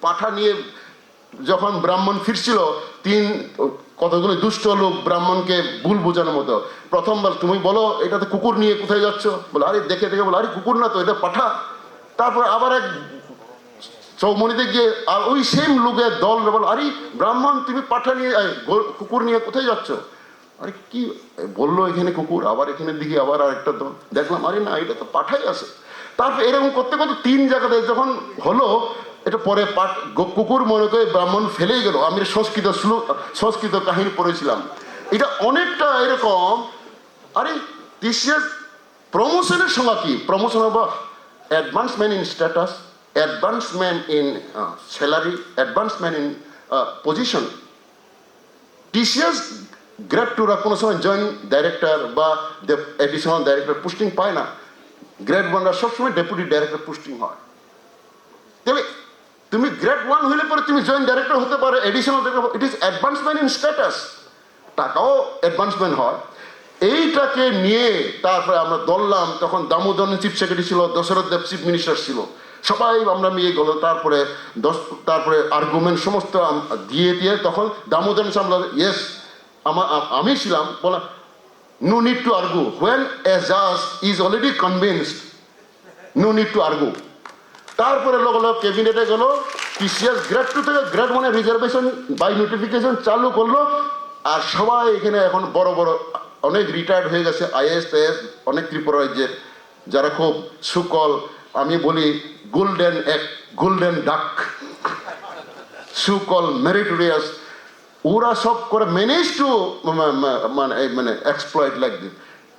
পাঠা নিয়ে যখন ব্রাহ্মণ ফিরছিল, কতগুলো দুষ্ট লোক ব্রাহ্মণকে ভুল বোঝানোর মতো, প্রথমবার তুমি বলো এটাতে কুকুর নিয়ে কোথায় যাচ্ছ, বলে আরে দেখে বলো আরে কুকুর না তো এটা পাঠা। তারপর আবার এক চৌমনিতে গিয়ে আর ওই সেম লোকের দল বলো আরে ব্রাহ্মণ তুমি পাঠা নিয়ে কুকুর নিয়ে কোথায় যাচ্ছ, আরে কি বললো এখানে কুকুর, আবার এখানে দিকে আবার আরেকটা দল, দেখলাম আরে না এটা তো পাঠাই আছে। তারপর এরকম করতে করতে 3 জায়গাতে যখন হলো, এটা পরে কুকুর মনে করে ব্রাহ্মণ ফেলেই গেল। আমি সংস্কৃত কাহিনী পড়েছিলাম, এটা অনেকটা এরকম। আরে টিসিএস প্রমোশনের সঙ্গে কি প্রমোশন হবো, advancement in status, advancement in salary, advancement in position. TCS grade টুরা কোনো সময় জয়েন্ট ডাইরেক্টর বা এডিশনাল ডাইরেক্টর পোস্টিং পায় না, গ্রেড ওয়ানরা সবসময় ডেপুটি ডাইরেক্টর পোস্টিং হয়। তাহলে তুমি গ্রেড ওয়ান হইলে পরে তুমি জয়েন্ট ডাইরেক্টর হতে পারো, additional director, it is advancement in status, টাকাও অ্যাডভান্সমেন্ট হয়। এইটাকে নিয়ে তারপরে আমরা দললাম, তখন দামোদর চিফ সেক্রেটারি ছিল, দশরথ দেব চিফ মিনিস্টার ছিল, সবাই আমরা নিয়ে গেল। তারপরে আর্গুমেন্ট সমস্ত দিয়ে তখন দামোদর সামলা, ইয়েস আমি ছিলাম, বলা no need to argue, when a জাজ is already convinced, no need to argue. তারপরে লোক ক্যাবিনেটে গেল, টিসিএস গ্রেড টু থেকে গ্রেড ওয়ানে রিজার্ভেশন বাই নোটিফিকেশন চালু করলো। আর সবাই এখানে এখন বড় বড় অনেক রিটায়ার্ড হয়ে গেছে, আইএএস টাইএস, অনেক ত্রিপুরা রাজ্যের, যারা খুব সুকল, আমি বলি গোল্ডেন ডাক, সুকল মেরিটোরিয়াস, ওরা সব করে ম্যানেজ টু মানে এক্সপ্লয়েট লাইক দিস।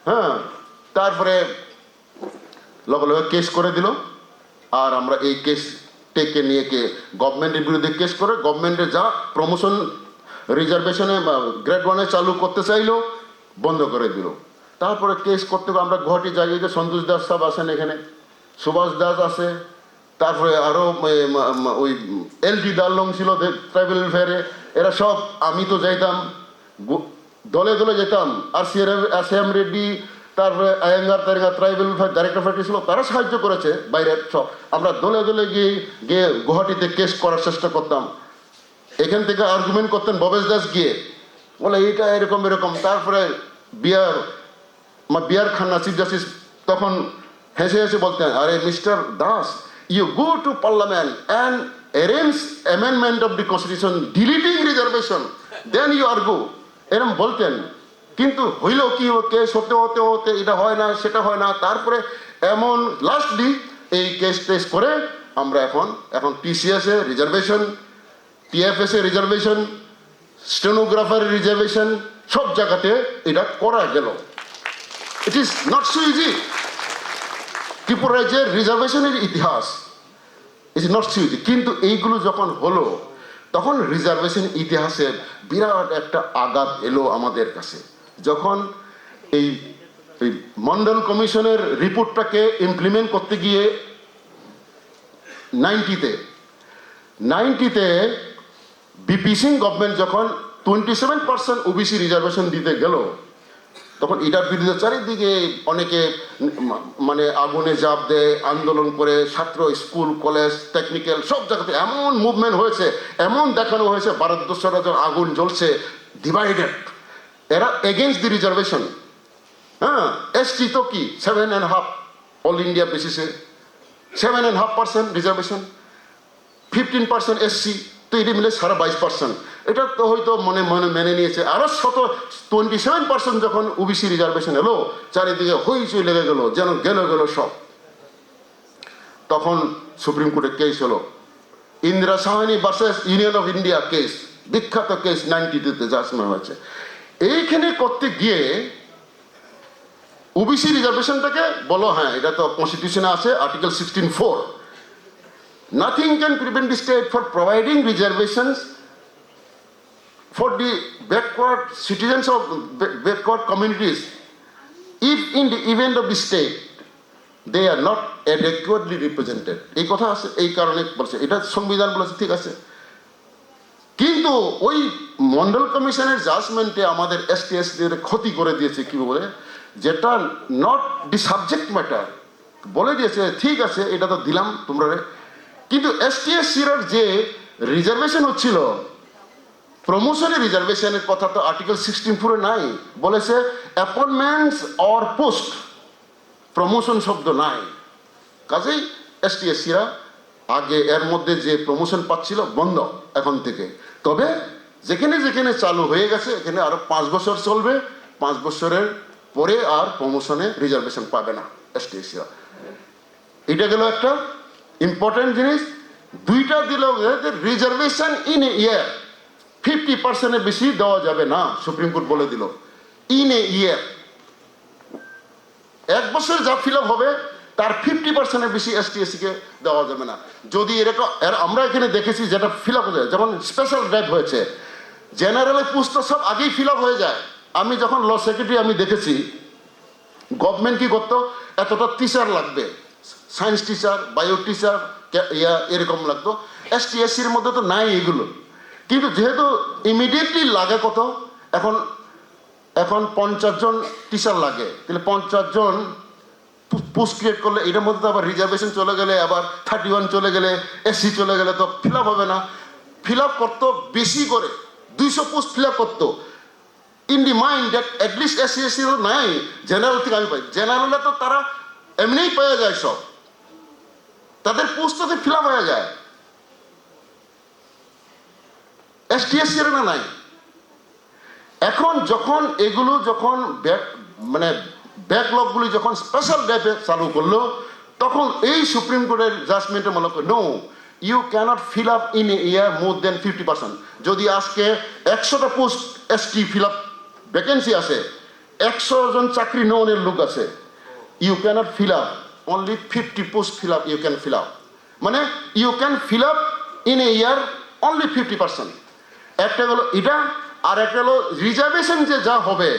হ্যাঁ, তারপরে লগে লগে কেস করে দিল। আর আমরা এই কেসটাকে নিয়ে গভর্নমেন্টের বিরুদ্ধে কেস করে গভর্নমেন্টের যা প্রমোশন রিজার্ভেশনে গ্রেড ওয়ানে চালু করতে চাইলো, বন্ধ করে দিল। তারপরে কেস করতে আমরা গুয়াহাটি যাই, যে সন্তোষ দাস সাহেব আছেন এখানে, সুভাষ দাস আছে, তারপরে আরও ওই এলডি দাল্লং ছিল ট্রাইবেল ওয়েলফেয়ারে, এরা সব, আমি তো যাইতাম দলে দলে যেতাম, আর সিএম রেড্ডি, তারপরে আয়েঙ্গার তারেঙ্গার ট্রাইবেল ওয়েলফেয়ার ডাইরেক্টর ফ্যাক্টরি ছিল, তারা সাহায্য করেছে বাইরের সব। আমরা দলে দলে গিয়ে গুয়াহাটিতে কেস করার চেষ্টা করতাম। এখান থেকে আর্গুমেন্ট করতেন ভবেশ দাস গিয়ে, বলে এইটা এরকম এরকম। তারপরে বিয়ার খান্না চিফ জাস্টিস তখন হেসে হেসে বলতেন, আরে mister Das, you go to parliament and arrange amendment of the constitution deleting reservation, then you argue, এরকম বলতেন। কিন্তু হইল কি, কেস হতে হতে হতে এটা হয় না, সেটা হয় না। তারপরে এমন লাস্টলি এই কেস টেস করে আমরা এখন টিসিএস এ রিজার্ভেশন, টিএফএস এ রিজার্ভেশন, স্টেনোগ্রাফার রিজার্ভেশন, সব জায়গাতে এটা করা গেল। It is not so easy. Tripura রাজ্যের রিজার্ভেশনের ইতিহাস ইজ নট সো ইজি। কিন্তু এইগুলো যখন হলো, তখন রিজার্ভেশন ইতিহাসের বিরাট একটা আঘাত এলো আমাদের কাছে। যখন এই মন্ডল কমিশনের রিপোর্টটাকে ইমপ্লিমেন্ট করতে গিয়ে 90-তে বিপি সিং গভর্নমেন্ট যখন 27% ওবিসি রিজার্ভেশন দিতে গেল, তখন এটার বিরুদ্ধে চারিদিকে অনেকে মানে আগুনে জাপ দেয়, আন্দোলন করে, ছাত্র, স্কুল, কলেজ, টেকনিক্যাল সব জায়গাতে এমন মুভমেন্ট হয়েছে, এমন দেখানো হয়েছে ভারতবর্ষরা যখন আগুন জ্বলছে, ডিভাইডেড, এরা এগেনস্ট দি রিজার্ভেশন। হ্যাঁ, এসটি তো কি 7.5 অল ইন্ডিয়া বেসিসে 7.5% রিজার্ভেশন, 15% এসসি, তো এটি মিলে 22%। এটা তো হয়তো মনে মেনে নিয়েছে। আরও 27% যখন ওবিসি রিজার্ভেশন এলো, চারিদিকে হইচই লেগে গেল, যেন গেল সব। তখন সুপ্রিম কোর্টে কেস হলো, Indira Sahani versus Union of India case, বিখ্যাত কেস 92-তে জাজমেন্ট হয়েছে। এইখানে করতে গিয়ে ওবিসি রিজার্ভেশনটাকে বলো, হ্যাঁ এটা তো কনস্টিটিউশনে আছে, article 16(4), nothing can prevent the state for providing reservations for the backward citizens of backward communities if in the event of the state they are not adequately represented। এই কথা আছে, এই কারণে বলছে, এটা সংবিধান বলেছে, ঠিক আছে। কিন্তু ওই মন্ডল কমিশনের জাজমেন্টে আমাদের এসটি এসটিদের ক্ষতি করে দিয়েছে, কি বলে, যেটা নট দি সাবজেক্ট ম্যাটার বলে দিয়েছে, ঠিক আছে এটা তো দিলাম তোমরা, কিন্তু এসটি এসসির যে রিজার্ভেশন হচ্ছিল, প্রমোশনের রিজার্ভেশনের কথা তো আর্টিকেল 16(4) নাই, বলেছে অ্যাপয়েন্টমেন্টস অর পোস্ট, প্রমোশন শব্দ নাই। কাজেই এসটি এসসিরা আগে এর মধ্যে যে প্রমোশন পাচ্ছিল বন্ধ এখন থেকে। তবে যেখানে যেখানে চালু হয়ে গেছে, এখানে আরো 5 বছর চলবে, 5 বছরের পরে আর প্রমোশনে রিজার্ভেশন পাবে না এসটি এসসিরা। এটা গেল একটা ইম্পর্টেন্ট জিনিস। দুইটা দিল, রিজার্ভেশন ইন এ ইয়ার 50%-এর বেশি দেওয়া যাবে না, সুপ্রিম কোর্ট বলে দিল। ইন এ ইয়ার, 1 বছর যা ফিল আপ হবে তার 50%-এর বেশি এসটি এসসিকে দেওয়া যাবে না। যদি এরকম আমরা এখানে দেখেছি যেটা ফিল আপ হয়ে যায়, যেমন স্পেশাল ড্রাইভ হয়েছে, জেনারেলের পোস্ট তো সব আগেই ফিল আপ হয়ে যায়। আমি যখন ল সেক্রেটারি আমি দেখেছি গভর্নমেন্ট কি করতো, এতটা টিচার লাগবে, সায়েন্স টিচার, বায়ো টিচার, এরকম লাগতো। এসটি এসসির মধ্যে তো নাই এগুলো, কিন্তু যেহেতু ইমিডিয়েটলি লাগে কত, এখন এখন 50 জন টিচার লাগে, তাহলে 50 জন পোস্ট ক্রিয়েট করলে এটার মধ্যে তো আবার রিজার্ভেশন চলে গেলে, আবার 31 চলে গেলে, এসসি চলে গেলে তো ফিল আপ হবে না। ফিল আপ করতো বেশি করে, 200 পোস্ট ফিল আপ করতো। In the mind that at least SC SC তো নাই, জেনারেল থেকে আমি পাই, জেনারেলে তো তারা এমনিই পাওয়া যায়, সব তাদের পোস্টটাতে ফিল আপ হয়ে যায়, এসটি এসসি এর না নাই। এখন যখন এগুলো যখন মানে ব্যাকলগগুলি যখন স্পেশাল ডেতে চালু করলো, তখন এই সুপ্রিম কোর্টের জাজমেন্টে মনে করে no, you cannot fill up in a year more than 50%। যদি আজকে 100টা post ST fill up vacancy আছে, 100 জন চাকরি নেওয়ার লোক আছে, you cannot fill up only 50 post fill up you can fill up, মানে you can fill up in a year only 50%। একটা হলো এটা, আর একটা হলো রিজার্ভেশন যে যা হবে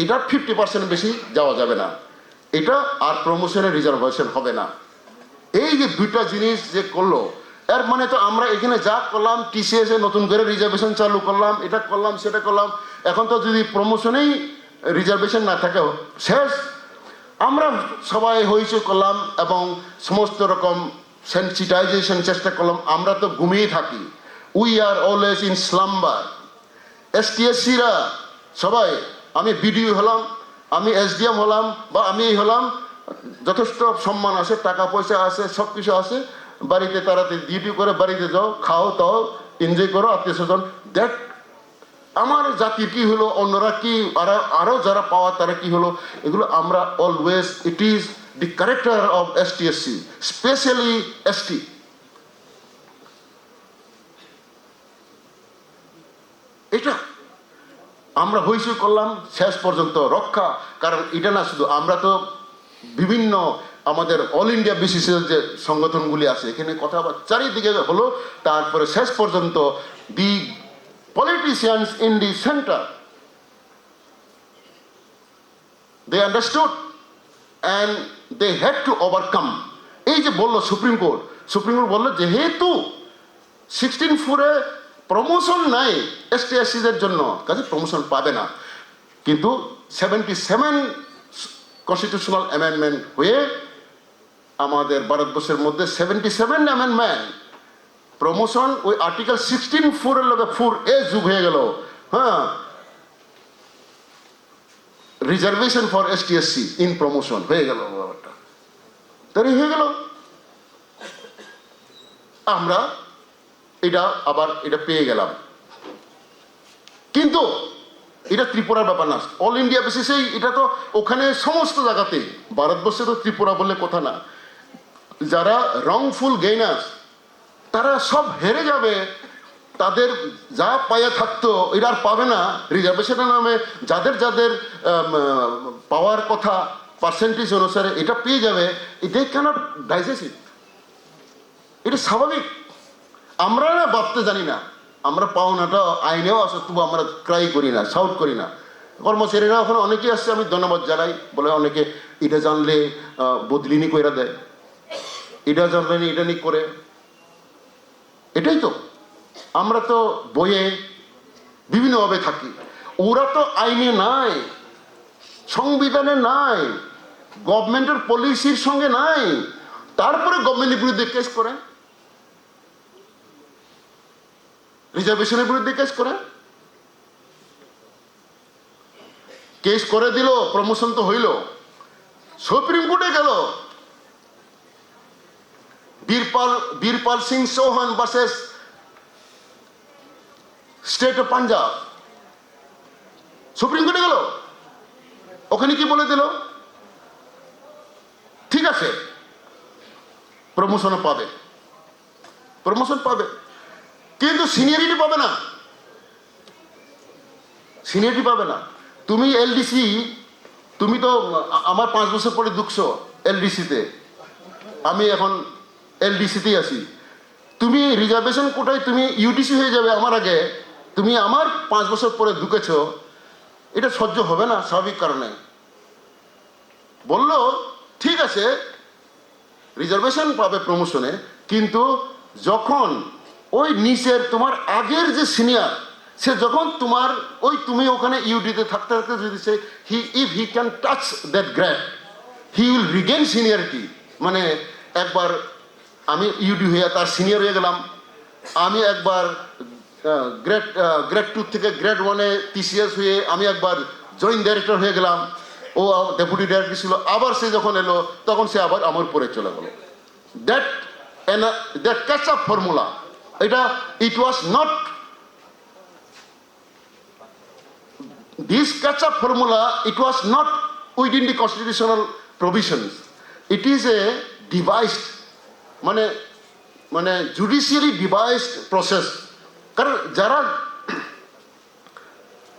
এটা 50% বেশি যাওয়া যাবে না, এটা আর প্রমোশনের রিজার্ভেশন হবে না। এই যে দুইটা জিনিস যে করলো, এর মানে তো আমরা এখানে যা করলাম, টিসিএস এ নতুন করে রিজার্ভেশন চালু করলাম, এটা করলাম সেটা করলাম, এখন তো যদি প্রমোশনেই রিজার্ভেশন না থাকে শেষ। আমরা সবাই হইচই করলাম এবং সমস্ত রকম সেন্সিটাইজেশন চেষ্টা করলাম, আমরা তো ঘুমিয়ে থাকি, we are always in slumber. এসটিএসসিরা সবাই, আমি বিডিও হলাম, আমি এসডিএম হলাম, বা আমি হলাম, যথেষ্ট সম্মান আছে, টাকা পয়সা আছে, সব কিছু আছে, বাড়িতে তারা ডিউটি করে বাড়িতে যাও, খাও তাও, এনজয় করো, আত্মীয় স্বজন। দ্যাট আমার জাতির কি হলো, অন্যরা কি আরো যারা পাওয়া তারা কি হলো, এগুলো আমরা always, it is the character of STSC, specially ST. এটা আমরা হইচই করলাম, শেষ পর্যন্ত রক্ষা। কারণ এটা না শুধু আমরা, তো বিভিন্ন আমাদের অল ইন্ডিয়া বিসিসিএল যে সংগঠনগুলি আছে, এখানে কথা চারিদিকে হলো, তারপরে শেষ পর্যন্ত দি politicians in the center, they understood and they had to overcome. এই যে বললো সুপ্রিম কোর্ট বললো যেহেতু 16(4) প্রমোশন নাই এসটি এসসিদের জন্য, কাজে প্রমোশন পাবে না, কিন্তু 77 কনস্টিটিউশনাল অ্যামেন্ডমেন্ট হয়ে আমাদের ভারতবর্ষের মধ্যে 77 অ্যামেন্ডমেন্ট প্রমোশন ওই আর্টিকেল 16(4) এর লগে 4A যুগ হয়ে গেল। হ্যাঁ, reservation for STSC in promotion হয়ে গেল, ব্যাপারটা তৈরি হয়ে গেল। আমরা এটা আবার এটা পেয়ে গেলাম, কিন্তু এটা ত্রিপুরার ব্যাপার না, অল ইন্ডিয়া বেসিসেই এটা তো ওখানে সমস্ত জায়গাতেই, ভারতবর্ষে তো ত্রিপুরা বললে কথা না। যারা রংফুল গেইনার্স তারা সব হেরে যাবে, তাদের যা পায়ে থাকতো এটা আর পাবে না। রিজার্ভেশনের নামে যাদের যাদের পাওয়ার কথা পার্সেন্টেজ অনুসারে এটা পেয়ে যাবে, দে ক্যানট ডাইজেস্ট ইট, এটা স্বাভাবিক। আমরা না ভাবতে জানি না, আমরা পাওনাটা আইনেও আসে, তবু আমরা ক্রাই করি না, শাউট করি না। কর্মচারীরা এখন অনেকেই আসছে, আমি ধন্যবাদ জানাই, বলে অনেকে এটা জানলে বদলিনি কইরা দেয়, এটা জানলে এটা নি করে। এটাই তো, আমরা তো বইয়ে বিভিন্নভাবে থাকি, ওরা তো আইনে নাই, সংবিধানে নাই, গভর্নমেন্টের পলিসির সঙ্গে নাই, তারপরে গভর্নমেন্টের বিরুদ্ধে কেস করে, রিজার্ভেশনের বিরুদ্ধে কেস করে, কেস করে দিল, প্রমোশন তো হইল, সুপ্রিম কোর্টে গেল, Virpal Singh Chauhan versus state of Punjab, Supreme কোর্টে গেল, ওখানে কি বলে দিল, ঠিক আছে প্রমোশন পাবে, প্রমোশন পাবে, কিন্তু সিনিয়রিটি পাবে না, সিনিয়রিটি পাবে না। তুমি এলডিসি, তুমি তো আমার 5 বছর পরে ঢুকছো এলডিসিতে, আমি এখন এলডিসিতেই আছি, তুমি রিজার্ভেশন কোটায় তুমি ইউডিসি হয়ে যাবে আমার আগে, তুমি আমার 5 বছর পরে ঢুকেছ, এটা সহ্য হবে না স্বাভাবিক কারণে। বললো ঠিক আছে রিজার্ভেশন পাবে প্রমোশনে, কিন্তু যখন ওই নিচের তোমার আগের যে সিনিয়র, সে যখন তোমার ওই তুমি ওখানে ইউডিতে থাকতে থাকতে যদি সে if he can touch that grade he will regain seniority. মানে একবার আমি ইউডি হয়ে তার সিনিয়র হয়ে গেলাম, আমি একবার গ্রেড 2 থেকে গ্রেড 1-এ টিসিএস হয়ে আমি একবার জয়েন্ট ডাইরেক্টর হয়ে গেলাম, ও ডেপুটি ডাইরেক্টর ছিল, আবার সে যখন এলো তখন সে আবার আমার পরে চলে গেল। দ্যাট ক্যাচ আপ ফর্মুলা, এটা it was not this catch up formula, it was not within the constitutional provisions, it is a devised মানে মানে জুডিশিয়ালি ডিভাইসড প্রসেস। কারণ যারা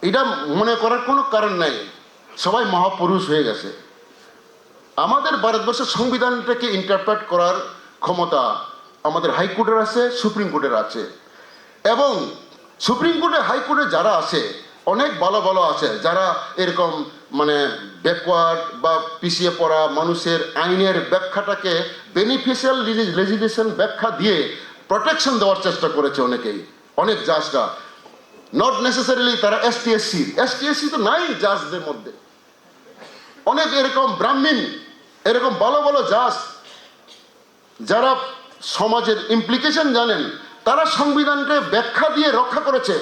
এটা মনে করার কোনো কারণ নাই, সবাই মহাপুরুষ হয়ে গেছে। আমাদের ভারতবর্ষের সংবিধানটাকে ইন্টারপ্রেট করার ক্ষমতা আমাদের হাইকোর্টের আছে, সুপ্রিম কোর্টের আছে, এবং সুপ্রিম কোর্টে হাইকোর্টে যারা আছে অনেক ভালো ভালো আছে, যারা এরকম মানে ব্যাকওয়ার্ড বা পিছিয়ে পড়া মানুষের আইনের ব্যাখ্যাটাকে বেনিফিশিয়াল লেজিসলেশন ব্যাখ্যা দিয়ে প্রোটেকশন দেওয়ার চেষ্টা করেছে অনেকেই, অনেক জাজরা। নট নেসেসারিলি তারা এসটিএসসি তো নাই জাজদের মধ্যে, অনেক এরকম ব্রাহ্মণ, এরকম ভালো ভালো জাজ যারা সমাজের ইমপ্লিকেশন জানেন, তারা সংবিধানকে ব্যাখ্যা দিয়ে রক্ষা করেছে।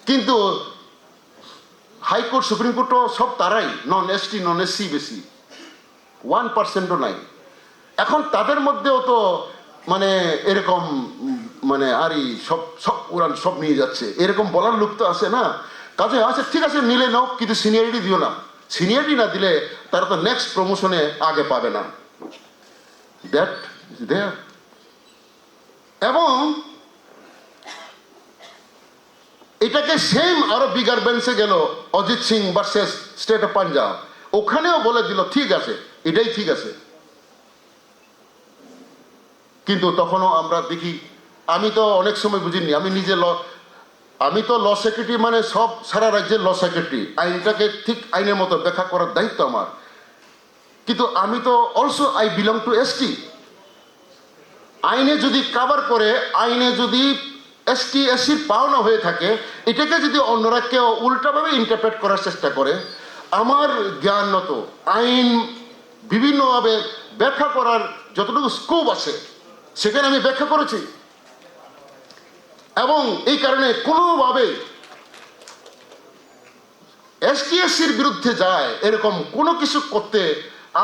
কিন্তু হাইকোর্ট সুপ্রিম কোর্টও সব তারাই নন এসটি নন এসসি বেশি, 1%ও নাই। এখন তাদের মধ্যেও তো মানে এরকম মানে আরই সব সব উড়ান সব নিয়ে যাচ্ছে এরকম বলার লোক তো আসে না। কাজে আছে ঠিক আছে নিলে নাও, কিন্তু সিনিয়রিটি দিও না। সিনিয়রিটি না দিলে তারা তো নেক্সট প্রমোশনে আগে পাবে না। That is there. এবং এটাকে সেম আরো বিগার বেঞ্চে গেল Ajit Singh versus state of Punjab, ওখানেও বলে দিল ঠিক আছে এটাই ঠিক আছে। কিন্তু তখনও আমরা দেখি, আমি তো অনেক সময় বুঝিনি, আমি নিজে আমি তো ল সেক্রেটারি, মানে সব সারা রাজ্যের ল সেক্রেটারি, আইনটাকে ঠিক আইনের মতো ব্যাখ্যা করার দায়িত্ব আমার। কিন্তু আমি তো also I belong to ST. আইনে যদি কাভার করে, আইনে যদি এসটি এসসির পাওনা হয়ে থাকে, এটাকে যদি অন্যরা কেউ উল্টাভাবে ইন্টারপ্রেট করার চেষ্টা করে, আমার জ্ঞানত আইন বিভিন্নভাবে ব্যাখ্যা করার যতটুকু স্কোপ আছে সেখানে আমি ব্যাখ্যা করেছি। এবং এই কারণে কোনোভাবে এসটিএসসির বিরুদ্ধে যায় এরকম কোনো কিছু করতে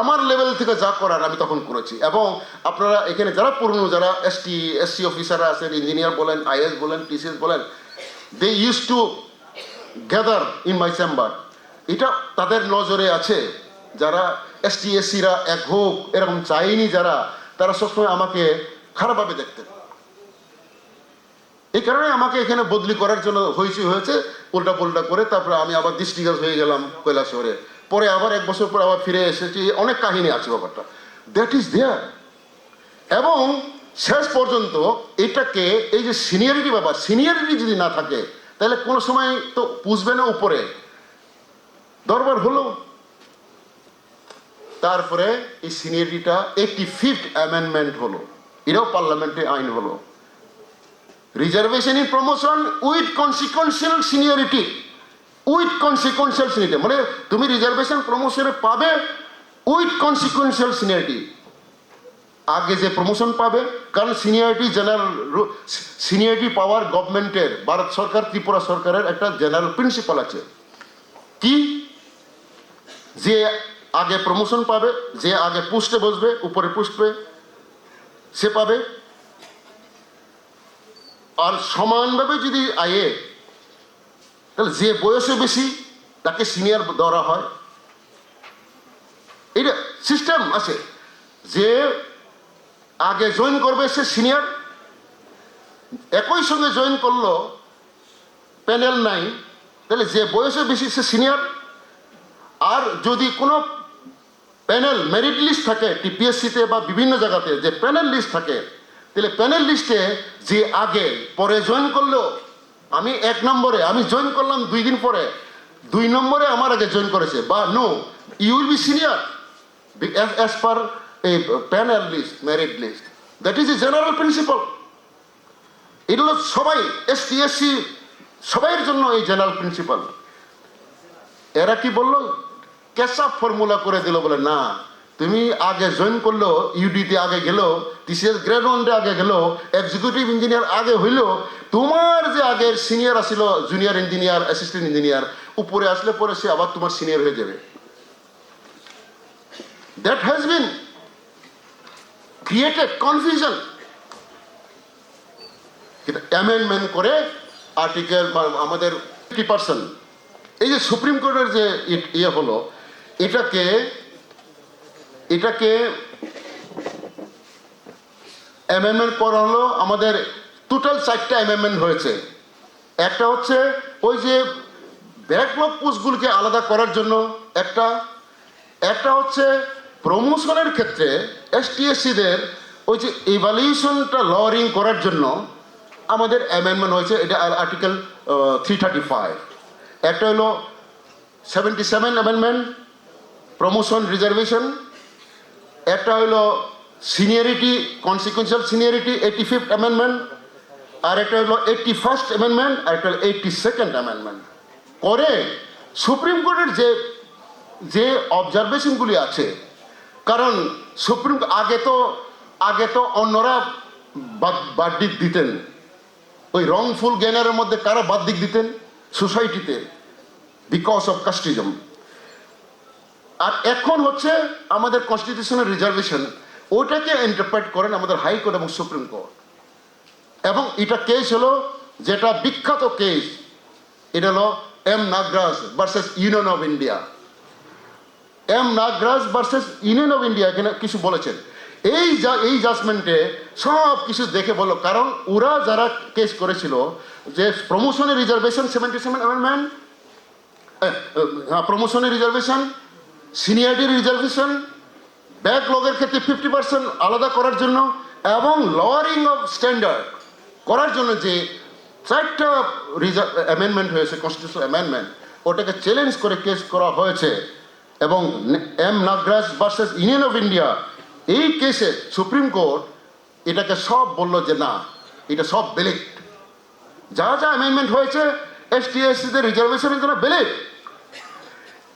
আমার লেভেল থেকে যা করার আমি তখন করেছি। এবং আপনারা এখানে যারা পুরনো, যারা এসসি অফিসাররা আছেন, ইঞ্জিনিয়ার বলেন, আইএস বলেন, টিসিএস বলেন, they use to gather in my chamber. এটা তাদের নজরে আছে। যারা এসটিএসসিরা এক হোক এরকম চাইনি যারা, তারা সবসময় আমাকে খারাপভাবে দেখতেন। এই কারণে আমাকে এখানে বদলি করার জন্য হয়েছে উল্টা পুল্টা করে। তারপরে আমি আবার ডিস্ট্রিক্ট হয়ে গেলাম কৈলাসহরে, পরে আবার 1 বছর পর আবার ফিরে এসেছি। অনেক কাহিনী আছে ব্যাপারটা, দ্যাট ইজ দেয়ার। এবং শেষ পর্যন্ত এটাকে এই যে সিনিয়রিটি ব্যাপার, সিনিয়রিটি যদি না থাকে তাহলে কোনো সময় তো পুষবে না উপরে। দরবার হলো, তারপরে এই সিনিয়রিটিটা 85th অ্যামেন্ডমেন্ট হলো, এটাও পার্লামেন্টে আইন হলো। Reservation in promotion with consequential seniority, with consequential seniority, মানে তুমি রিজার্ভেশন প্রমোশনে পাবে উইথ কনসিকুয়েন্সিয়াল সিনিয়রিটি। আগে যে প্রমোশন পাবে, কারণ সিনিয়রিটি জেনারেল সিনিয়রিটি পাওয়ার গভর্নমেন্টের, ভারত সরকার ত্রিপুরা সরকারের একটা জেনারেল প্রিন্সিপাল আছে কি, যে আগে প্রমোশন পাবে, যে আগে পোস্টে বসবে, উপরে পোস্টে সে পাবে। আর সমানভাবে যদি আয়ে, তাহলে যে বয়সে বেশি তাকে সিনিয়র ধরা হয়। এটা সিস্টেম আছে, যে আগে জয়েন করবে সে সিনিয়র, একই সঙ্গে জয়েন করলো, প্যানেল নাই, তাহলে যে বয়সে বেশি সে সিনিয়র। আর যদি কোনো প্যানেল মেরিট লিস্ট থাকে টিপিএসসিতে বা বিভিন্ন জায়গাতে, যে প্যানেল লিস্ট থাকে, তাহলে প্যানেল লিস্টে যে আগে পরে জয়েন করলো আমি 1 নম্বরে, আমি জয়েন করলাম 2 দিন পরে, 2 নম্বরে আমার আগে জয়েন করেছে, বা no, you will be senior as per a panel list, merit list. That is a general principle. এটা হলো সবাই এসটি এসসি সবাইয়ের জন্য এই জেনারেল প্রিন্সিপাল। এরা কি বললো, ক্যাচআপ ফর্মুলা করে দিল, বলে না তুমি আগে জয়েন করলো, ইউডিতে আগে গেলো, টিসিএস গ্রেড 1 আগে গেলো, এক্সিকিউটিভ ইঞ্জিনিয়ার আগে হইলো, তোমার যে আগের সিনিয়র আসছিল, জুনিয়র ইঞ্জিনিয়ার, অ্যাসিস্ট্যান্ট ইঞ্জিনিয়ার, উপরে আসলে পরে সে আবার তোমার সিনিয়র হয়ে যাবে। That has been created confusion. Amendment করে আর্টিকেল আমাদের 50%, এই যে সুপ্রিম কোর্টের যে ইয়ে হলো, এটাকে অ্যামেন্ডমেন্ট করা হলো। আমাদের টোটাল 4টা অ্যামেন্ডমেন্ট হয়েছে। একটা হচ্ছে ওই যে ব্যাকলগ পোস্টগুলোকে আলাদা করার জন্য একটা হচ্ছে প্রমোশনের ক্ষেত্রে এসটিএসসিদের ওই যে ইভ্যালুয়েশনটা লওয়ারিং করার জন্য আমাদের অ্যামেন্ডমেন্ট হয়েছে, এটা আর্টিকেল 335। একটা হলো 77 অ্যামেন্ডমেন্ট, প্রমোশন রিজার্ভেশন। একটা হলো seniority, consequential seniority, 85th amendment. আর একটা হলো 81st অ্যামেন্ডমেন্ট, আর একটা হলো 82nd অ্যামেন্ডমেন্ট করে সুপ্রিম কোর্টের যে অবজারভেশনগুলি আছে, কারণ সুপ্রিম আগে তো অন্যরা বাদ দিতেন, ওই রংফুল জ্ঞানের মধ্যে কারা বাদ দিতেন, সোসাইটিতে, বিকজ অফ কাস্টিজম। আর এখন হচ্ছে আমাদের কনস্টিটিউশনাল রিজার্ভেশন, ওটাকে ইন্টারপ্রেট করেন আমাদের হাইকোর্ট এবং সুপ্রিম কোর্ট। এবং এটা কেস হলো, যেটা বিখ্যাত কেস, এটা হলো M Nagaraj versus Union of India. M Nagaraj versus Union of India এখানে কিছু বলেছেন। এই জাজমেন্টে সব কিছু দেখে বললো, কারণ ওরা যারা কেস করেছিল যে প্রমোশনের রিজার্ভেশন 77 অ্যামেন্ডমেন্ট, প্রমোশনের রিজার্ভেশন, সিনিয়রিটি রিজার্ভেশন, ব্যাকলগের ক্ষেত্রে 50% আলাদা করার জন্য, এবং লোয়ারিং অফ স্ট্যান্ডার্ড করার জন্য যে 4টা অ্যামেন্ডমেন্ট হয়েছে, কনস্টিটিউশনাল অ্যামেন্ডমেন্ট, ওটাকে চ্যালেঞ্জ করে কেস করা হয়েছে। এবং M Nagaraj versus Union of India, এই কেসে সুপ্রিম কোর্ট এটাকে সব বললো যে না, এটা সব বেলেট, যা অ্যামেন্ডমেন্ট হয়েছে এসটিএসসিদের রিজার্ভেশনের জন্য বেলেট।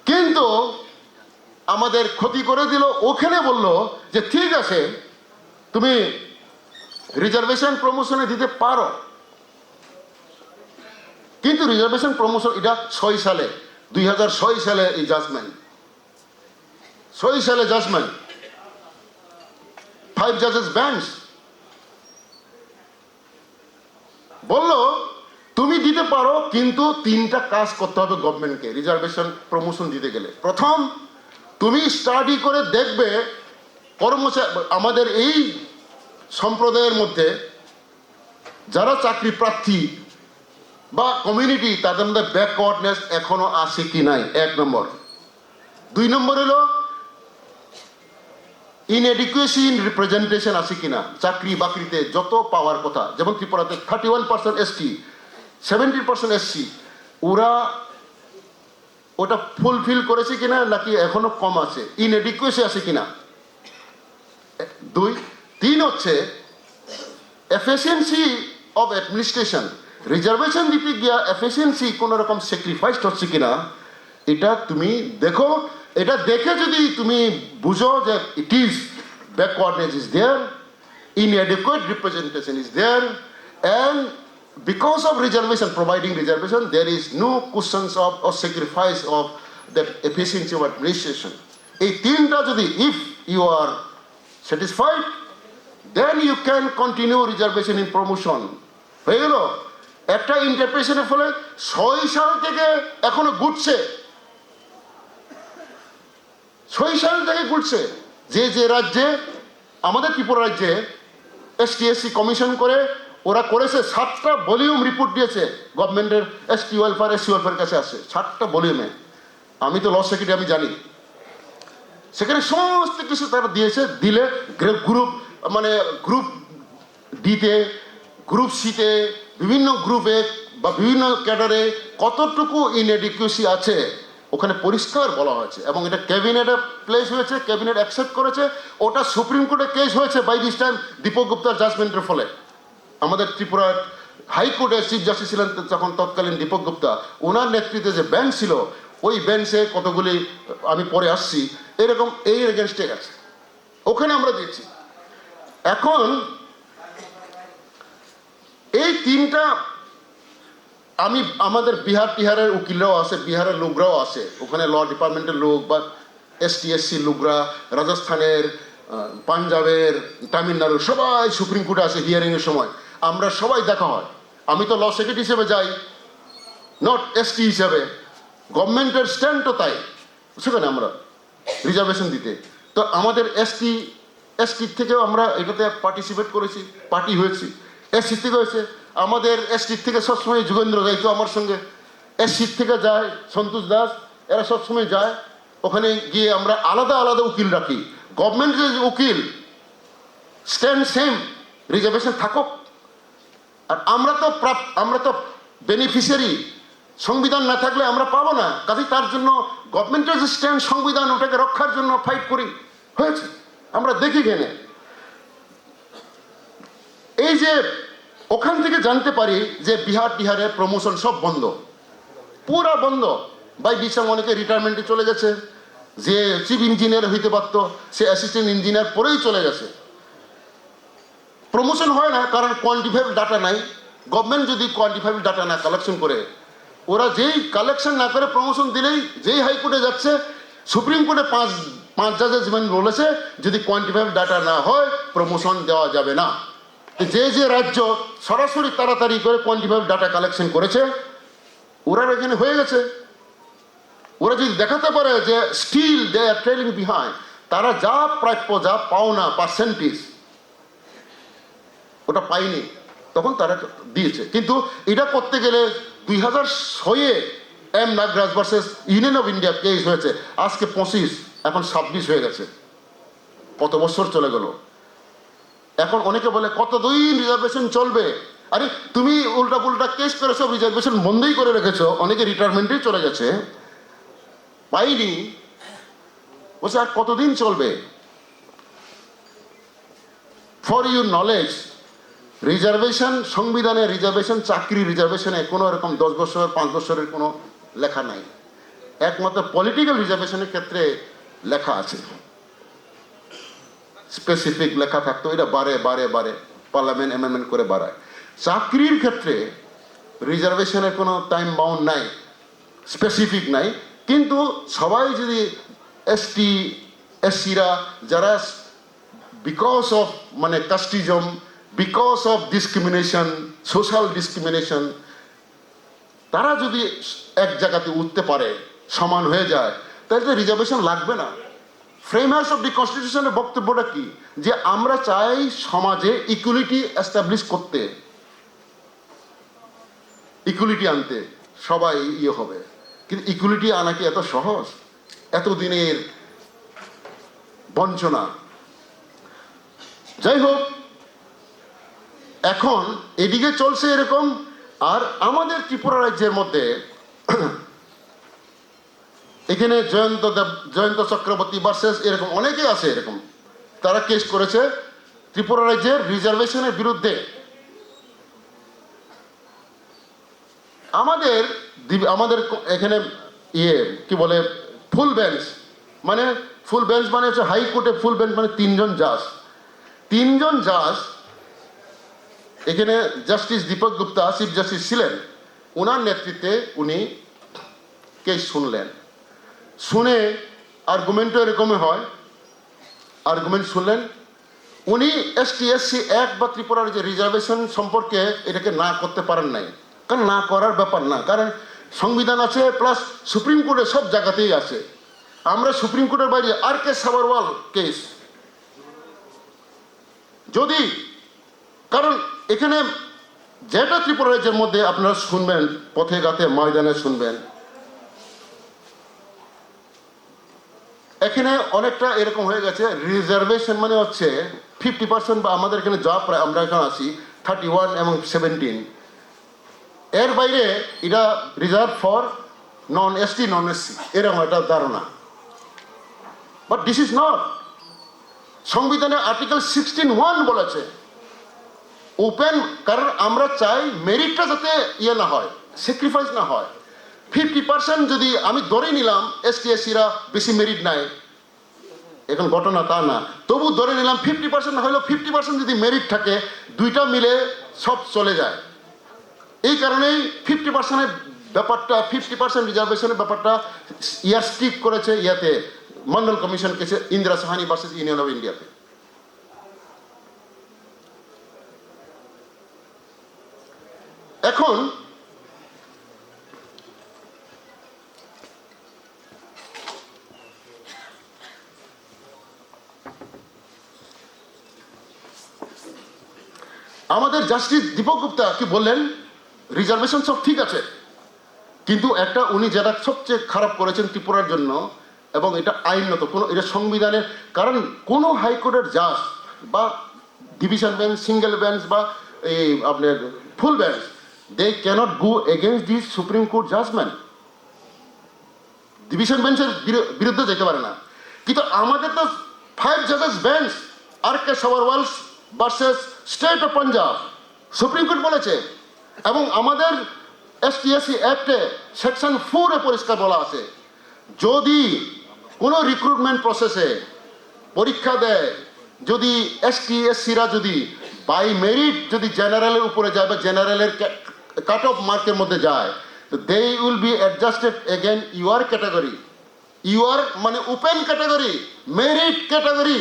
কিন্তু আমাদের ক্ষতি করে দিল, ওখানে বললো যে ঠিক আছে তুমি রিজার্ভেশন প্রমোশনে দিতে পারো, কিন্তু রিজার্ভেশন প্রমোশন, এটা 2006 সালে এই জাজমেন্ট, 6 সালে জাজমেন্ট, 5 জাজেস বেঞ্চ বলল তুমি দিতে পারো, কিন্তু 3টা কাজ করতে হবে গভর্নমেন্টকে রিজার্ভেশন প্রমোশন দিতে গেলে। প্রথম, তুমি স্টাডি করে দেখবে কর্মচারী, আমাদের এই সম্প্রদায়ের মধ্যে যারা চাকরি প্রার্থী বা কমিউনিটি, তাদের মধ্যে ব্যাকওয়ার্ডনেস এখনো আছে কি নাই, 1 নম্বর। 2 নম্বর হলো ইনএডিকুয়েসি ইন রিপ্রেজেন্টেশন আছে কিনা, চাকরি বাকরিতে যত পাওয়ার কথা, যেমন ত্রিপুরাতে 31% এসটি, 70% এসসি, ওরা ওটা ফুলফিল করেছে কিনা, নাকি এখনো কম আছে, ইনএডিকুয়েসি আছে কিনা। 2, 3 হচ্ছে এফিসিয়েন্সি অফ অ্যাডমিনিস্ট্রেশন, রিজার্ভেশন দিতে গিয়া এফিসিয়েন্সি কোনো রকম স্যাক্রিফাইস হচ্ছে কিনা, এটা তুমি দেখো। এটা দেখে যদি তুমি বুঝো যে it is backwardness is there, inadequate representation is there, and because of reservation, providing reservation, there is no questions of or sacrifice of that efficiency of administration. এই 3টা যদি, if you are satisfied, then you can continue reservation in promotion. হয়ে গেল। একটা ইন্টারপ্রিটেশনের ফলে 6 সাল থেকে এখনো ঘুরছে, 6 সাল থেকে ঘুরছে। যে রাজ্যে, আমাদের ত্রিপুরা রাজ্যে এসটিএসসি কমিশন করে, ওরা করেছে 7টা ভলিউম রিপোর্ট দিয়েছে গভর্নমেন্টের, এসটি ওয়েলফেয়ার, এসসি ওয়েলফেয়ার কাছে আসে 7টা ভলিউমে। আমি তো ল সেক্রেটারি, আমি জানি। সেখানে সমস্ত কিছু তারা দিয়েছে। দিলে গ্রুপ ডিতে, গ্রুপ সিতে, বিভিন্ন গ্রুপে বা বিভিন্ন ক্যাডারে কতটুকু ইনএডিকুয়েসি আছে ওখানে পরিষ্কার বলা হয়েছে, এবং এটা ক্যাবিনেটে প্লেস হয়েছে, ক্যাবিনেট অ্যাকসেপ্ট করেছে, ওটা সুপ্রিম কোর্টে কেস হয়েছে বাই দিস টাইম দীপক গুপ্তার জাজমেন্টের ফলে। আমাদের ত্রিপুরার হাইকোর্টের চিফ জাস্টিস ছিলেন তখন তৎকালীন দীপক গুপ্তা, ওনার নেতৃত্বে যে বেঞ্চ ছিল ওই বেঞ্চে কতগুলি, আমি পরে আসছি, এরকম এই এগেনস্টে গেছে, ওখানে আমরা দিয়েছি। এখন এই তিনটা, আমি আমাদের বিহারের উকিলরাও আছে, বিহারের লোকরাও আছে ওখানে, ল ডিপার্টমেন্টের লোক বা ST/SC লোকরা, রাজস্থানের, পাঞ্জাবের, তামিলনাড়ু, সবাই সুপ্রিম কোর্টে আসে হিয়ারিংয়ের সময়। আমরা সবাই দেখা হয়, আমি তো ল সেক্রেটারি হিসেবে যাই, নট ST হিসেবে। গভর্নমেন্টের স্ট্যান্ড তো তাই, সেখানে আমরা রিজার্ভেশন দিতে, তো আমাদের ST থেকেও আমরা এটাতে পার্টিসিপেট করেছি, পার্টি হয়েছি, SC থেকে হয়েছে। আমাদের ST থেকে সবসময় যুগেন্দ্র যাইতো আমার সঙ্গে, SC থেকে যায় সন্তোষ দাস, এরা সবসময় যায়। ওখানে গিয়ে আমরা আলাদা আলাদা উকিল রাখি, গভর্নমেন্টের উকিল স্ট্যান্ড সেম, রিজার্ভেশন থাকুক। আর আমরা তো বেনিফিশিয়ারি, সংবিধান না থাকলে আমরা পাবো না, কাজে তার জন্য গভর্নমেন্টের যে স্ট্যান্ড সংবিধান, ওটাকে রক্ষার জন্য ফাইট করি, হয়েছে। আমরা দেখি কেনে এই যে ওখান থেকে জানতে পারি যে বিহারে প্রমোশন সব বন্ধ, পুরা বন্ধ। বাই দিশাম অনেকে রিটায়ারমেন্টে চলে গেছে, যে চিফ ইঞ্জিনিয়ার হইতে পারত সে অ্যাসিস্ট্যান্ট ইঞ্জিনিয়ার পরেই চলে গেছে। প্রমোশন হয় না কারণ কোয়ান্টিফাইড ডাটা নাই। গভর্নমেন্ট যদি কোয়ান্টিফাইড ডাটা না কালেকশন করে, ওরা যেই কালেকশন না করে প্রমোশন দিলেই, যেই হাইকোর্টে যাচ্ছে, সুপ্রিম কোর্টে পাঁচ জাজের যেমন বলেছে, যদি কোয়ান্টিফাইড ডাটা না হয় প্রমোশন দেওয়া যাবে না। যে রাজ্য সরাসরি তাড়াতাড়ি করে কোয়ান্টিফাইড ডাটা কালেকশন করেছে, ওরা এখানে হয়ে গেছে। ওরা যদি দেখাতে পারে যে still they are trailing behind, তারা যা প্রাপ্য, যা পাওনা পার্সেন্টেজ ওটা পায়নি, তখন তারা দিয়েছে। কিন্তু এটা করতে গেলে 2006-এ M Nagraj versus Union of India case হয়েছে, আজকে 25, এখন 26 হয়ে গেছে, কত বছর চলে গেল। এখন অনেকে বলে কতদিন রিজার্ভেশন চলবে? আরে তুমি উল্টা পুল্টা কেস করে সব রিজার্ভেশন বন্ধই করে রেখেছো, অনেকে রিটায়ারমেন্টেই চলে গেছে, পাইনি, বলছে আর কতদিন চলবে? ফর ইউর নলেজ, রিজার্ভেশন সংবিধানে, রিজার্ভেশন চাকরি রিজার্ভেশনে কোনো এরকম 10 বছর 5 বছরের কোনো লেখা নাই। একমাত্র পলিটিক্যাল রিজার্ভেশনের ক্ষেত্রে লেখা আছে, স্পেসিফিক লেখা থাকতো, এটা বারে পার্লামেন্ট অ্যামেন্ডমেন্ট করে বাড়ায়। চাকরির ক্ষেত্রে রিজার্ভেশনের কোনো টাইম বাউন্ড নাই, স্পেসিফিক নাই। কিন্তু সবাই যদি ST/SC-রা যারা বিকজ অফ মানে casteism, because of discrimination, social discrimination, তারা যদি এক জায়গাতে উঠতে পারে, সমান হয়ে যায়, তাহলে রিজার্ভেশন লাগবে না। ফ্রেমার্স অফ দি কনস্টিটিউশনের বক্তব্যটা কি? যে আমরা চাই সমাজে ইকুয়ালিটি এস্টাবলিশ করতে, ইকুয়ালিটি আনতে, সবাই ইয়ে হবে। কিন্তু ইকুয়ালিটি আনা কি এত সহজ? এতদিনের বঞ্চনা। যাই হোক, এখন এদিকে চলছে এরকম। আর আমাদের ত্রিপুরা রাজ্যের মধ্যে এখানে জয়ন্ত চক্রবর্তী ভার্সেস এরকম অনেকে আছে, এরকম তারা কেস করেছে ত্রিপুরা রাজ্যের রিজার্ভেশনের বিরুদ্ধে। আমাদের এখানে কি বলে, ফুল বেঞ্চ, মানে ফুল বেঞ্চ মানে হচ্ছে হাইকোর্টে ফুল বেঞ্চ মানে 3 জন জাজ। এখানে justice Deepak Gupta chief justice ছিলেন, ওনার নেতৃত্বে উনি কেস শুনলেন। শুনে আর্গুমেন্টও এরকমই হয়, আর্গুমেন্ট শুনলেন। উনি ST/SC অ্যাক্ট বা ত্রিপুরার যে রিজার্ভেশন সম্পর্কে এটাকে না করতে পারেন নাই, কারণ না করার ব্যাপার না, কারণ সংবিধান আছে, প্লাস সুপ্রিম কোর্টে সব জায়গাতেই আছে। আমরা সুপ্রিম কোর্টের বাইরে RK সাবারওয়াল কেস যদি, কারণ এখানে যেটা ত্রিপুরা রাজ্যের মধ্যে আপনারা শুনবেন, পথে ঘাটে ময়দানে শুনবেন, এখানে অনেকটা এরকম হয়ে গেছে। রিজার্ভেশন মানে হচ্ছে 50%, বা আমাদের এখানে জব প্রায়, আমরা এখানে আছি 31 এবং 17, এর বাইরে এটা reserve for non ST non SC এরকম একটা ধারণা, বাট দিস ইজ নট। সংবিধানে আর্টিকেল 16(1) বলেছে ওপেন, কারণ আমরা চাই মেরিটটা যাতে ইয়ে না হয়, স্যাক্রিফাইস না হয়। 50% যদি আমি ধরে নিলাম এসটি এসসিরা বেশি মেরিট নাই, এখন ঘটনা তা না, তবু ধরে নিলাম 50% না হলেও 50% যদি মেরিট থাকে, দুইটা মিলে সব চলে যায়। এই কারণেই 50%-এর ব্যাপারটা, 50% রিজার্ভেশনের ব্যাপারটা স্ট্রিক করেছে ইয়াতে মন্ডল কমিশন কেসে, Indira Sahani versus Union of ইন্ডিয়াতে। এখন আমাদের জাস্টিস দীপক গুপ্তা কি বললেন, রিজার্ভেশন সব ঠিক আছে, কিন্তু একটা উনি যেটা সবচেয়ে খারাপ করেছেন ত্রিপুরার জন্য, এবং এটা আইনত কোনো, এটা সংবিধানের, কারণ কোনো হাইকোর্টের জাজ বা ডিভিশন বেঞ্চ, সিঙ্গেল বেঞ্চ বা এই আপনার full bench, they cannot go against this Supreme Court judgement. Division বেঞ্চের বিরুদ্ধে যেতে পারে না, কিন্তু আমাদের তো 5 জাজেস বেঞ্চ, আর K Sabharwal versus state of Punjab, Supreme Court বলেছে। এবং আমাদের এসটিএসসি অ্যাক্টে সেকশন 4-এ পরিষ্কার বলা আছে, যদি কোনো রিক্রুটমেন্ট প্রসেসে পরীক্ষা দেয়, যদি এসটিএসসিরা যদি বাই মেরিট যদি জেনারেলের উপরে যায় বা জেনারেলের কাট অফ মার্কের মধ্যে যায়, তো they will be adjusted again your category. Your মানে open category, merit category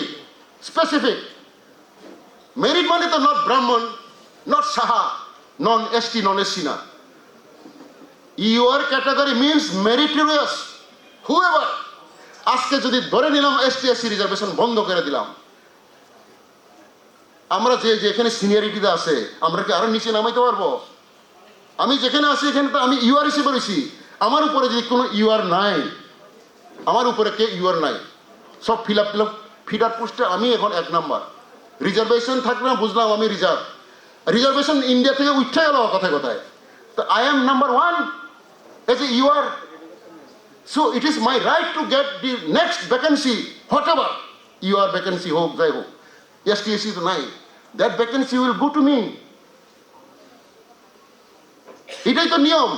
specific. Merit মানে তো not Brahmin, not Saha, non ST non SC না। Your category means meritorious whoever. আজকে যদি ধরে নিলাম এসটি-এসসি রিজার্ভেশন বন্ধ করে দিলাম, আমরা যে যেখানে সিনিয়রিটিতে আছে আমরা কি আরো নিচে নামাইতে পারবো? আমি যেখানে আছি এখানে তো আমি ইউআর হিসেবে রয়েছি, আমার উপরে যদি কোনো ইউআর নাই, আমার উপরে কে ইউআর নাই, সব ফিল আপ ফিডার পোস্টে আমি এখন 1 নাম্বার। রিজার্ভেশন থাকলে না বুঝলাম আমি রিজার্ভ, রিজার্ভেশন ইন্ডিয়া থেকে উঠে গেল কথায় কথায়, তো I am number 1 as a UR. So it is my right to get the next vacancy, whatever UR vacancy হোক যাই হোক, STSC তো নাই, that vacancy will go to me. এটাই তো নিয়ম।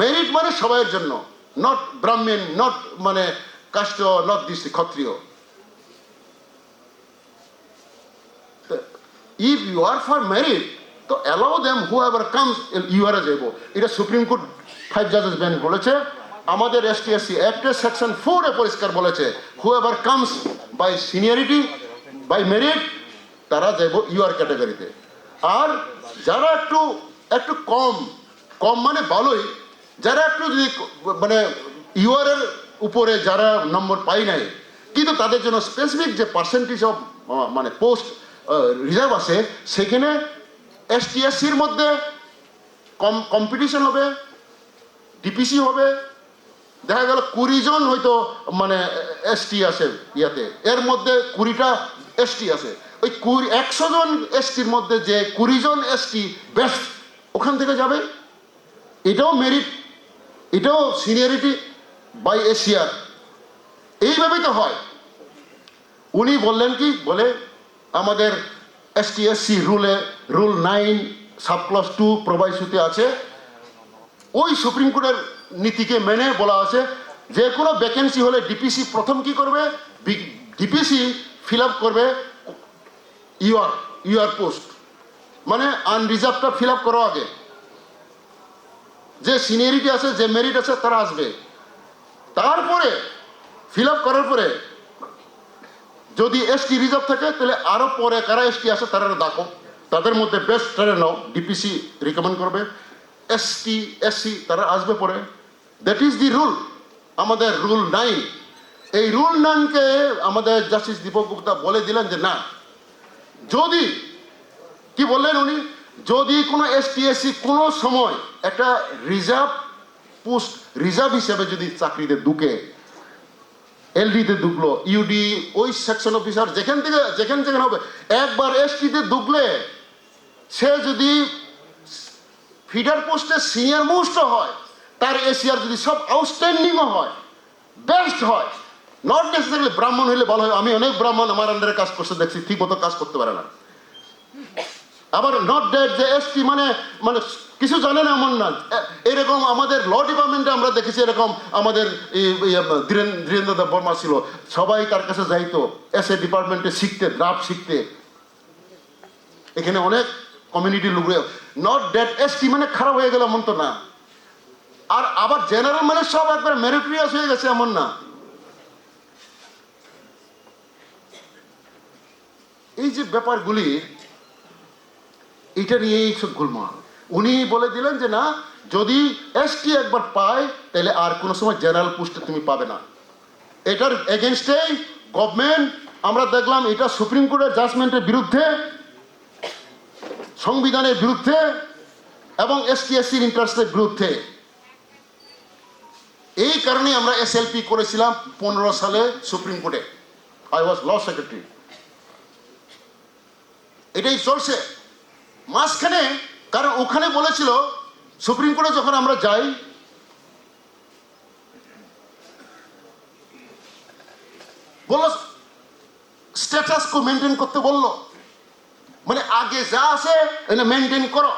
মেরিট মানে সবাইয়ের জন্য, নট ব্রাহ্মণ, নট মানে কাষ্ট, নট দিস ক্ষত্রিয়। If you are for merit, তো অ্যালাউ দেম হুএভার কামস ইউআরে যাইব। এটা সুপ্রিম কোর্ট 5 জাজেস বেঞ্চ বলেছে। আমাদের এসটিএসসি অ্যাক্টের সেকশন 4-এ পরিষ্কার বলেছে, whoever comes by seniority by merit তারা যাইব ইউআর ক্যাটাগরিতে। আর যারা একটু একটু কম কম মানে ভালোই, যারা একটু যদি মানে ইউআরের উপরে যারা নম্বর পাই নাই, কিন্তু তাদের জন্য স্পেসিফিক যে পার্সেন্টেজ অফ মানে পোস্ট রিজার্ভ আছে, সেখানে এসটিএসসির মধ্যে কম্পিটিশন হবে, ডিপিসি হবে। দেখা গেল 20 জন হয়তো মানে এসটি আছে ইয়াতে, এর মধ্যে 20টা এসটি আছে, ওই 100 জন এসটির মধ্যে যে 20 জন এসটি বেস্ট ওখান থেকে যাবে। এটাও মেরিট, এটাও সিনিয়রিটি বাই এশিয়ার। এইভাবেই তো হয়। উনি বললেন কি বলে, আমাদের এসটিএসসি রুল 9 সাবক্লজ 2 প্রবাইসুতে আছে, ওই সুপ্রিম কোর্টের নীতিকে মেনে বলা আছে, যে কোনো ভ্যাকেন্সি হলে ডিপিসি প্রথম কি করবে, ডিপিসি ফিল আপ করবে ইউআর পোস্ট, মানে আনরিজার্ভটা ফিল আপ করো আগে। যে সিনিয়রিটি আছে, যে মেরিট আছে তারা আসবে, তারপরে ফিল আপ করার পরে যদি এসটি রিজার্ভ থাকে তাহলে আরো পরে কারা এসটি আসে তারা দেখো, তাদের মধ্যে বেস্ট তারা নাও, ডিপিসি রিকমেন্ড করবে, এসটি এসসি তারা আসবে পরে। দ্যাট ইজ দি রুল, আমাদের রুল 9। এই রুল 9কে আমাদের জাস্টিস দীপক গুপ্তা বলে দিলেন যে না, যদি কি বললেন উনি, যদি কোনো এসটিএসসি কোনো সময় একটা রিজার্ভ পোস্ট রিজার্ভ হিসেবে যদি চাকরিতে ঢুকে, এলডিতে ঢুকলো, ইউডি ওই সেকশন অফিসার যেখানে হবে, একবার এসটিতে ঢুকলে সে যদি ফিডার পোস্টে সিনিয়র মোস্টও হয়, তার এশিয়ার যদি সব আউটস্ট্যান্ডিংও হয়, বেস্ট হয়, নট নেসেসারিলি ব্রাহ্মণ হইলে বলা হয় আমি অনেক ব্রাহ্মণ আমার আন্ডারে কাজ করছে দেখছি ঠিক মতো কাজ করতে পারে না। আবার নট দ্যাট যে এসটি মানে মানে কিছু জানে না এমন না। এরকম আমাদের ল ডিপার্টমেন্টে আমরা দেখেছি, এরকম আমাদের ধীরেন্দ্র দেব বর্মা ছিল, সবাই তার কাছে যাইতো এসএ ডিপার্টমেন্টে শিখতে, ড্রাফট শিখতে। এখানে অনেক কমিউনিটির লোক, নট দ্যাট এসটি মানে খারাপ হয়ে গেল এমন তো না। আর আবার জেনারেল মানে সব একবার মেরিটোরিয়াস হয়ে গেছে এমন না। এই যে ব্যাপারগুলি, এটা নিয়েই সব গোলমাল। উনি বলে দিলেন যে না, যদি এসটি একবার পায় তাহলে আর কোনো সময় জেনারেল পোস্টে তুমি পাবে না। এটার এগেনস্টেই গভর্নমেন্ট, আমরা দেখলাম এটা সুপ্রিম কোর্টের জাজমেন্টের বিরুদ্ধে, সংবিধানের বিরুদ্ধে এবং এসটি এসসির ইন্টারেস্টের বিরুদ্ধে। এই কারণে আমরা এসএলপি করেছিলাম 15 সালে সুপ্রিম কোর্টে। I was law secretary. এটাই চলছে মাঝখানে, কারণ ওখানে বলেছিল সুপ্রিম কোর্টে যখন আমরা যাই, বলল স্ট্যাটাস কো মেনটেন করতে বলল, মানে আগে যা আছে এটা মেনটেন করো।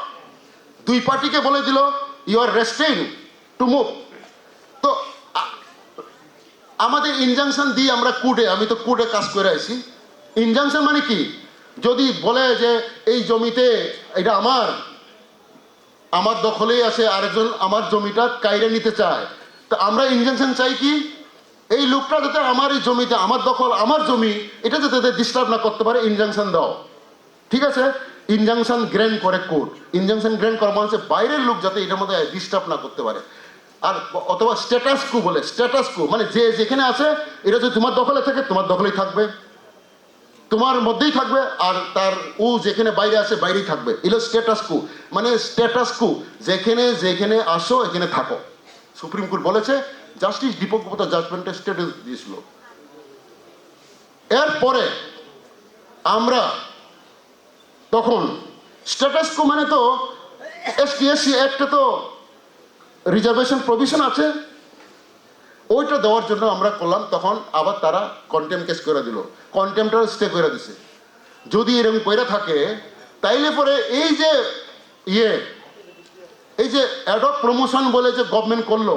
দুই পার্টিকে বলে দিল you are restrain to move. তো আমাদের ইনজাংশন দিয়ে আমরা কোর্টে, আমি তো কোর্টে কাজ করে আছি। ইনজাংশন মানে কি, যদি বলে যে এই জমিতে এটা আমার দখলেই আছে, আরেকজন আমার জমিটা কাইরে নিতে চায়, তো আমরা ইনজাংশন চাই কি এই লোকটা যাতে আমার এই জমিতে, আমার দখল, আমার জমি, এটা যাতে ডিস্টার্ব না করতে পারে, ইনজাংশন দাও। ঠিক আছে, ইনজাংশন গ্র্যান্ট করে কোর্ট। ইনজাংশন গ্র্যান্ট করা মানে বাইরের লোক যাতে এটার মধ্যে ডিস্টার্ব না করতে পারে। আর অথবা স্ট্যাটাস কো বলে, স্ট্যাটাস কো মানে যে যেখানে আছে এটা যদি তোমার দখলে থাকে তোমার দখলেই থাকবে, তোমার মধ্যেই থাকবে, আর তার ও যেখানে বাইরে আছে বাইরেই থাকবে। এগুলো স্ট্যাটাস কো, মানে স্ট্যাটাস কো যেখানে যেখানে আসো এখানে থাকো। সুপ্রিম কোর্ট বলেছে, জাস্টিস দীপক গুপ্তা জাজমেন্টে স্ট্যাটাস দিয়েছিল। এরপরে আমরা তখন স্ট্যাটাস কো মানে তো এসটি এসসি অ্যাক্টে তো রিজার্ভেশন প্রভিশন আছে, ওইটা দেওয়ার জন্য আমরা করলাম। তখন আবার তারা কন্টেম কেস করে দিল, কন্টেম্পটার স্টে করে দিছে। যদি এরকম করে থাকে তাইলে পরে এই যে এই যে অ্যাডক প্রমোশন বলে যে গভর্নমেন্ট করলো,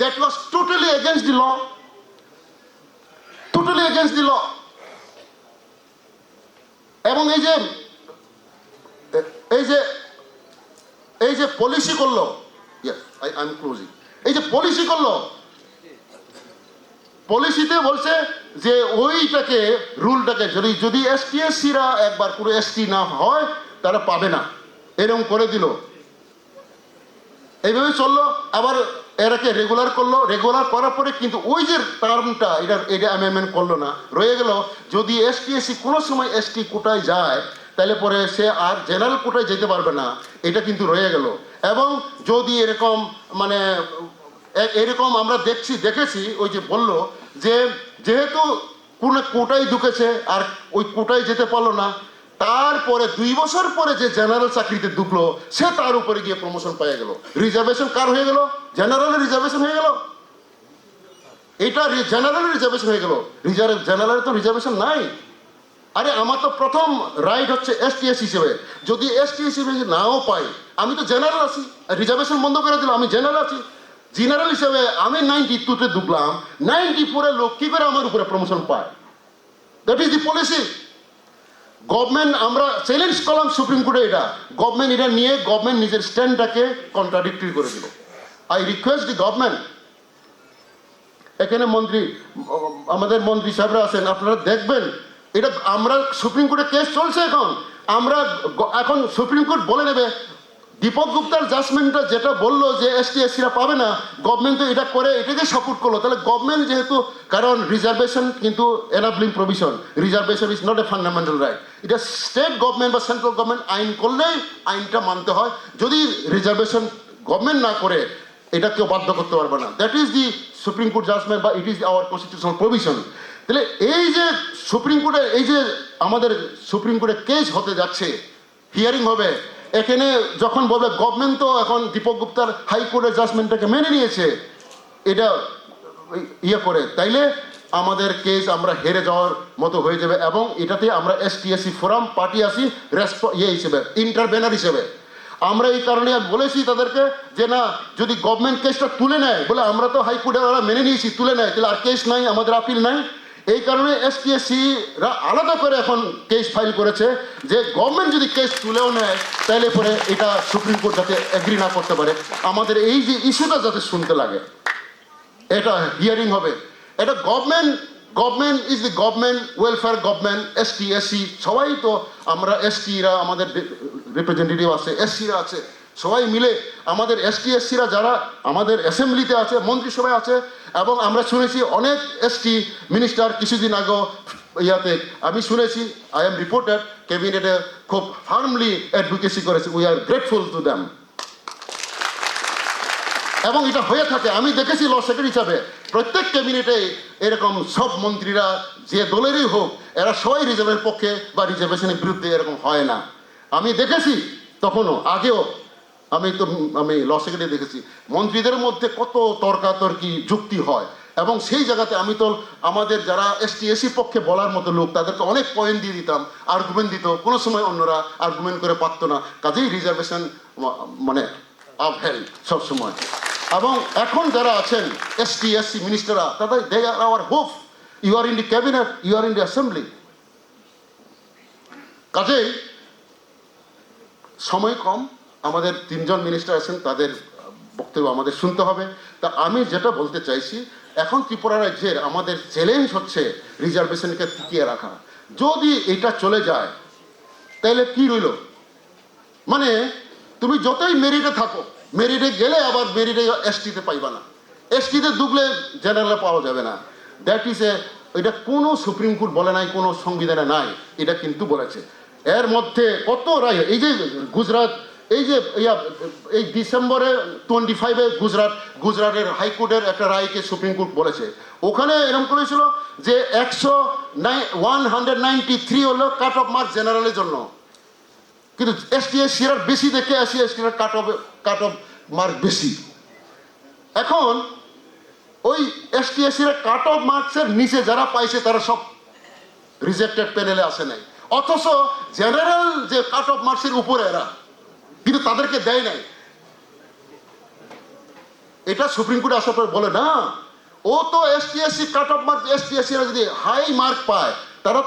that was totally against the law, totally against the law. এবং এই যে এই যে এই যে পলিসি করলো, আই এম ক্লোজিং, এই যে পলিসি করলো, পলিসিতে বলছে যে ওইটাকে রুলটাকে যদি এসটি এসসিরা একবার পুরো এসটি না হয় তারা পাবে না, এরকম করে দিল। এইভাবে চললো। আবার এরাকে রেগুলার করলো, রেগুলার করার পরে কিন্তু ওই যে টার্মটা এটা অ্যামেন্ডমেন্ট করলো না, রয়ে গেল। যদি এসটি এসসি কোনো সময় এসটি কোটায় যায় তাহলে পরে সে আর জেনারেল কোটায় যেতে পারবে না, এটা কিন্তু রয়ে গেল। এবং যদি এরকম মানে এরকম আমরা দেখেছি ওই যে বললো যে যেহেতু কোনো কোটায় ঢুকেছে আর ওই কোটায় যেতে পারলো না, তারপরে 2 বছর পরে যে জেনারেল চাকরিতে ঢুকলো সে তার উপরে গিয়ে প্রমোশন পেয়ে গেল। রিজার্ভেশন কার হয়ে গেল? জেনারেলের রিজার্ভেশন হয়ে গেল। এটা জেনারেলের রিজার্ভেশন হয়ে গেল, জেনারেলের তো রিজার্ভেশন নাই। আরে আমার তো প্রথম রাইট হচ্ছে এসটিএস হিসেবে, যদি এসটিএস হিসেবে নাও পাই, আমি তো জেনারেল আছি, রিজার্ভেশন বন্ধ করে দিল, আমি জেনারেল আছি। জেনারেল হিসেবে আমি 92-তে ঢুকলাম, 94-এর লোক কি করে আমার উপরে প্রমোশন পায়? That is the policy. Government, আমরা চ্যালেঞ্জ করলাম সুপ্রিম কোর্টে, এটা গভর্নমেন্ট এটা নিয়ে গভর্নমেন্ট নিজের স্ট্যান্ডটাকে কন্ট্রাডিক্টরি করে দিল। আই রিকোয়েস্ট দি গভর্নমেন্ট, এখানে আমাদের মন্ত্রী সাহেবরা আছেন, আপনারা দেখবেন এটা আমরা সুপ্রিম কোর্টে কেস চলছে এখন সুপ্রিম কোর্ট বলে নেবে দীপক গুপ্তার জাজমেন্টটা যেটা বললো যে এসটি এসসিরা পাবে না, গভর্নমেন্ট তো এটা করে এটাকে সাপোর্ট করলো। তাহলে গভর্নমেন্ট যেহেতু, কারণ রিজার্ভেশন কিন্তু enabling provision, reservation is not a fundamental right. এটা স্টেট গভর্নমেন্ট বা সেন্ট্রাল গভর্নমেন্ট আইন করলেই আইনটা মানতে হয়। যদি রিজার্ভেশন গভর্নমেন্ট না করে এটা কেউ বাধ্য করতে পারবে না। That is the Supreme Court judgement বা it is our constitutional provision. তাহলে এই যে সুপ্রিম কোর্টে, এই যে আমাদের সুপ্রিম কোর্টে কেস হতে যাচ্ছে, হিয়ারিং হবে, এখানে যখন বলবে গভর্নমেন্ট তো এখন দীপক গুপ্তার হাইকোর্টের জাজমেন্টটাকে মেনে নিয়েছে, এটা ইয়ে করে, তাইলে আমাদের কেস আমরা হেরে যাওয়ার মতো হয়ে যাবে। এবং এটাতে আমরা ST/SC ফোরাম পার্টি আসি হিসেবে, ইন্টারভেনার হিসেবে। আমরা এই কারণে বলেছি তাদেরকে যে না, যদি গভর্নমেন্ট কেসটা তুলে নেয়, বলে আমরা তো হাইকোর্টে ওরা মেনে নিয়েছি, তুলে নেয়, তাহলে আর কেস নাই, আমাদের আপিল নাই। এই কারণে ST/SC-রা আলাদা করে এখন কেস ফাইল করেছে যে গভর্নমেন্ট যদি কেস তুলেও নেয়, তাহলে পরে এটা সুপ্রিম কোর্ট যাতে এগ্রি না করতে পারে, আমাদের এই যে ইস্যুটা যাতে শুনতে লাগে, এটা হিয়ারিং হবে। এটা government is the government, welfare government, ST/SC সবাই তো, আমরা ST-রা আমাদের রিপ্রেজেন্টেটিভ আছে, SC-রা আছে, সবাই মিলে আমাদের ST/SC-রা যারা আমাদের অ্যাসেম্বলিতে আছে, মন্ত্রিসভায় আছে। এবং আমরা শুনেছি অনেক ST মিনিস্টার কিছুদিন আগে ইয়াতে আমি শুনেছি, আই এম রিপোর্টার, ক্যাবিনেটে খুব ফার্মলি অ্যাডভোকেসি করেছে। We are grateful to them. এবং এটা হয়ে থাকে, আমি দেখেছি ল সেক্রেটারি হিসাবে প্রত্যেক ক্যাবিনেটে এরকম সব মন্ত্রীরা যে দলেরই হোক, এরা সবাই রিজার্ভের পক্ষে বা রিজার্ভেশনের বিরুদ্ধে এরকম হয় না। আমি দেখেছি তখনও, আগেও আমি ল সেক্রেটারি দেখেছি মন্ত্রীদের মধ্যে কত তর্কাতর্কি যুক্তি হয়। এবং সেই জায়গাতে আমি তো আমাদের যারা ST/SC পক্ষে বলার মতো লোক, তাদেরকে অনেক পয়েন্ট দিয়ে দিতাম, আর্গুমেন্ট দিত, কোনো সময় অন্যরা আর্গুমেন্ট করে পারতো না। কাজেই রিজার্ভেশন মানে আপহেল সবসময়। এবং এখন যারা আছেন ST/SC মিনিস্টাররা, তাদের they are our hope. You are in the cabinet, you are in the assembly. কাজেই সময় কম, আমাদের 3 জন মিনিস্টার আছেন, তাদের বক্তব্য আমাদের শুনতে হবে। তা আমি যেটা বলতে চাইছি, এখন ত্রিপুরা রাজ্যের আমাদের চ্যালেঞ্জ হচ্ছে রিজার্ভেশনকে টিকিয়ে রাখা। যদি এটা চলে যায় তাহলে কি রইল? মানে তুমি যতই মেরিটে থাকো, মেরিটে গেলে আবার মেরিটে ST-তে পাইবা না, ST-তে ডুবলে জেনারেলে পাওয়া যাবে না। দ্যাট ইজ এটা কোনো সুপ্রিম কোর্ট বলে নাই, কোনো সংবিধানে নাই, এটা কিন্তু বলেছে। এর মধ্যে কত রায়, এই যে গুজরাট, এই যে এই ডিসেম্বরে 25-এ গুজরাটের হাইকোর্টের একটা রায়কে সুপ্রিম কোর্ট বলেছে, ওখানে এরকম করেছিল যে 193 হলো কাট অফ মার্ক জেনারেলের জন্য, কিন্তু ST/SC-রা বেশি দেখে SC/ST-রা কাট অফ মার্ক বেশি। এখন ওই ST/SC-রা কাট অফ মার্কসের নিচে যারা পাইছে তারা সব রিজেক্টেড প্যানেলে আসে নাই, অথচ জেনারেল যে কাট অফ মার্কসের উপরে এরা, কিন্তু তাদেরকে দেয় নাই। এটা সুপ্রিম কোর্টে আসার পর বলে না, ও তো ST/SC কাট অফ মার্ক, ST/SC-রা যদি হাই মার্ক পায় তারা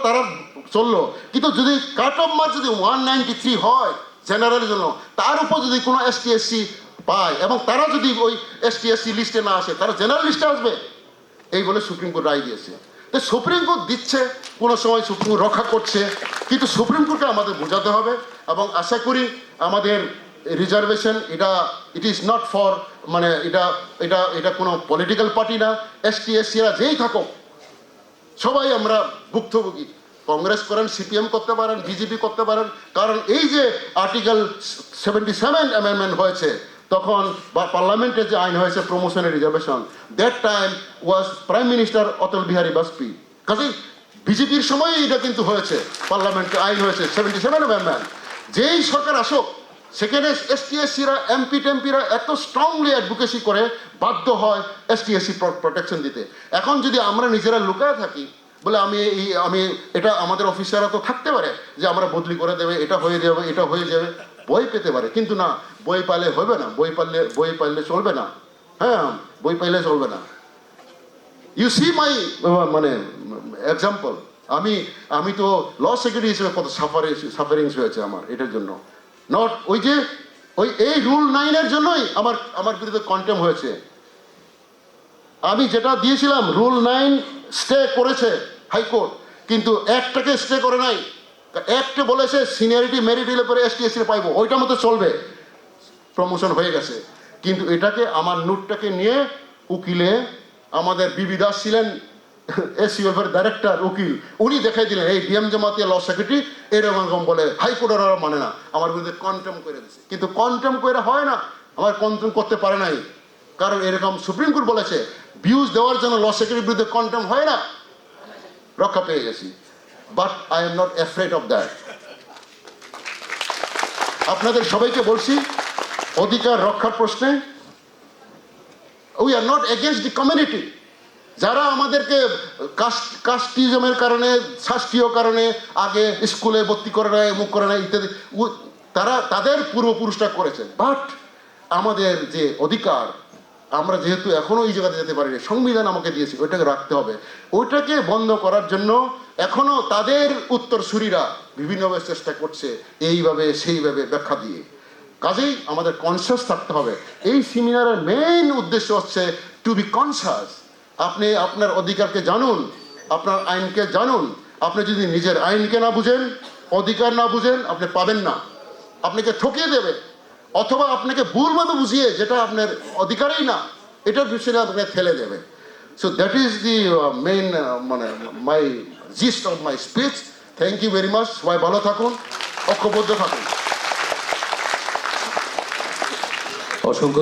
চললো, কিন্তু যদি কাট অফ মার্ক যদি 193 হয় জেনারেলের জন্য, তার উপর যদি কোনো ST/SC পায় এবং তারা যদি ওই ST/SC লিস্টে না আসে, তারা জেনারেল লিস্টে আসবে, এই বলে সুপ্রিম কোর্ট রায় দিয়েছে। তো সুপ্রিম কোর্ট দিচ্ছে, কোনো সময় সুপ্রিম কোর্ট রক্ষা করছে, কিন্তু সুপ্রিম কোর্টকে আমাদের বোঝাতে হবে। এবং আশা করি আমাদের reservation it is not for, মানে এটা কোনো পলিটিক্যাল পার্টি না। ST/SC-রা যেই থাকুক সবাই আমরা ভুক্তভোগী। কংগ্রেস করেন, CPM করতে পারেন, BJP করতে পারেন, কারণ এই যে আর্টিকেল 77 অ্যামেন্ডমেন্ট হয়েছে তখন, বা পার্লামেন্টে যে আইন হয়েছে প্রমোশনের reservation, that time was Prime Minister Atal Bihari Vajpayee. কাজেই BJP-র সময়ই এটা কিন্তু হয়েছে, পার্লামেন্টে আইন হয়েছে 77 অ্যামেন্ডমেন্ট। যেই সরকার আসুক সেখানে ST/SC-রা MP-টেম্পিরা এত স্ট্রংলি অ্যাডভোকেসি করে বাধ্য হয় ST/SC প্রোটেকশন দিতে। এখন যদি আমরা নিজেরা লুকায় থাকি, বলে আমি এটা, আমাদের অফিসাররা তো থাকতে পারে যে আমরা বদলি করে দেবে, এটা হয়ে যাবে, এটা হয়ে যাবে, বই পেতে পারে, কিন্তু না, বই পাইলে হবে না, বই পাইলে চলবে না। হ্যাঁ, বই পাইলে চলবে না। ইউ সি মাই মানে এক্সাম্পল, আমি তো ল সেক্রেটারি হিসেবে কত সাফারিংস হয়েছে আমার এটার জন্য। নট এই রুল 9-এর জন্যই আমার বিরুদ্ধে কন্টেম হয়েছে। আমি যেটা দিয়েছিলাম রুল 9 স্টে করেছে হাইকোর্ট, কিন্তু একটাকে স্টে করে নাই। একটা বলেছে সিনিয়রিটি মেরিট দিলে পরে ST/SC পাইবো, ওইটার মতো চলবে, প্রমোশন হয়ে গেছে। কিন্তু এটাকে আমার নোটটাকে নিয়ে উকিলে, আমাদের বিবি দাস ছিলেন SC ওয়েলফেয়ার ডাইরেক্টর, উকিল, উনি দেখাই দিলেন এই DM জামাতিয়া ল সেক্রেটারি এরকম বলে, হাইকোর্টের ওরা মানে না, আমার বিরুদ্ধে কন্টেম করে দিচ্ছে। কিন্তু কন্টেম করে হয় না, আমার কন্টেম করতে পারে নাই, কারণ এরকম সুপ্রিম কোর্ট বলেছে ভিউজ দেওয়ার জন্য ল সেক্রেটারির বিরুদ্ধে কন্টেম হয় না, রক্ষা পেয়ে গেছি। But I am not afraid of that. আপনাদের সবাইকে বলছি, অধিকার রক্ষার প্রশ্নে we are not against the community. যারা আমাদেরকে কাস্টিজমের কারণে, শাস্ত্রীয় কারণে আগে স্কুলে ভর্তি করে নেয়, মুখ করে নেয় ইত্যাদি, তারা তাদের পূর্বপুরুষরা করেছেন। বাট আমাদের যে অধিকার, আমরা যেহেতু এখনো এই জায়গাতে যেতে পারিনি, সংবিধান আমাকে দিয়েছে, ওইটাকে রাখতে হবে। ওইটাকে বন্ধ করার জন্য এখনো তাদের উত্তরসূরিরা বিভিন্নভাবে চেষ্টা করছে, এইভাবে সেইভাবে ব্যাখ্যা দিয়ে। কাজেই আমাদের কনসিয়াস থাকতে হবে। এই সেমিনারের মেইন উদ্দেশ্য হচ্ছে টু বি কনসিয়াস। আপনি আপনার অধিকারকে জানুন, আপনার আইনকে জানুন। আপনি যদি নিজের আইনকে না বুঝেন, অধিকার না বুঝেন, আপনি পাবেন না। আপনাকে ঠকিয়ে দেবে, অথবা আপনাকে ভুলভাবে বুঝিয়ে যেটা আপনার অধিকারই না, এটার পিছনে আপনাকে ঠেলে দেবে। So that is the main মানে my gist of my speech. Thank you very much. সবাই ভালো থাকুন, ঐক্যবদ্ধ থাকুন। অসংখ্য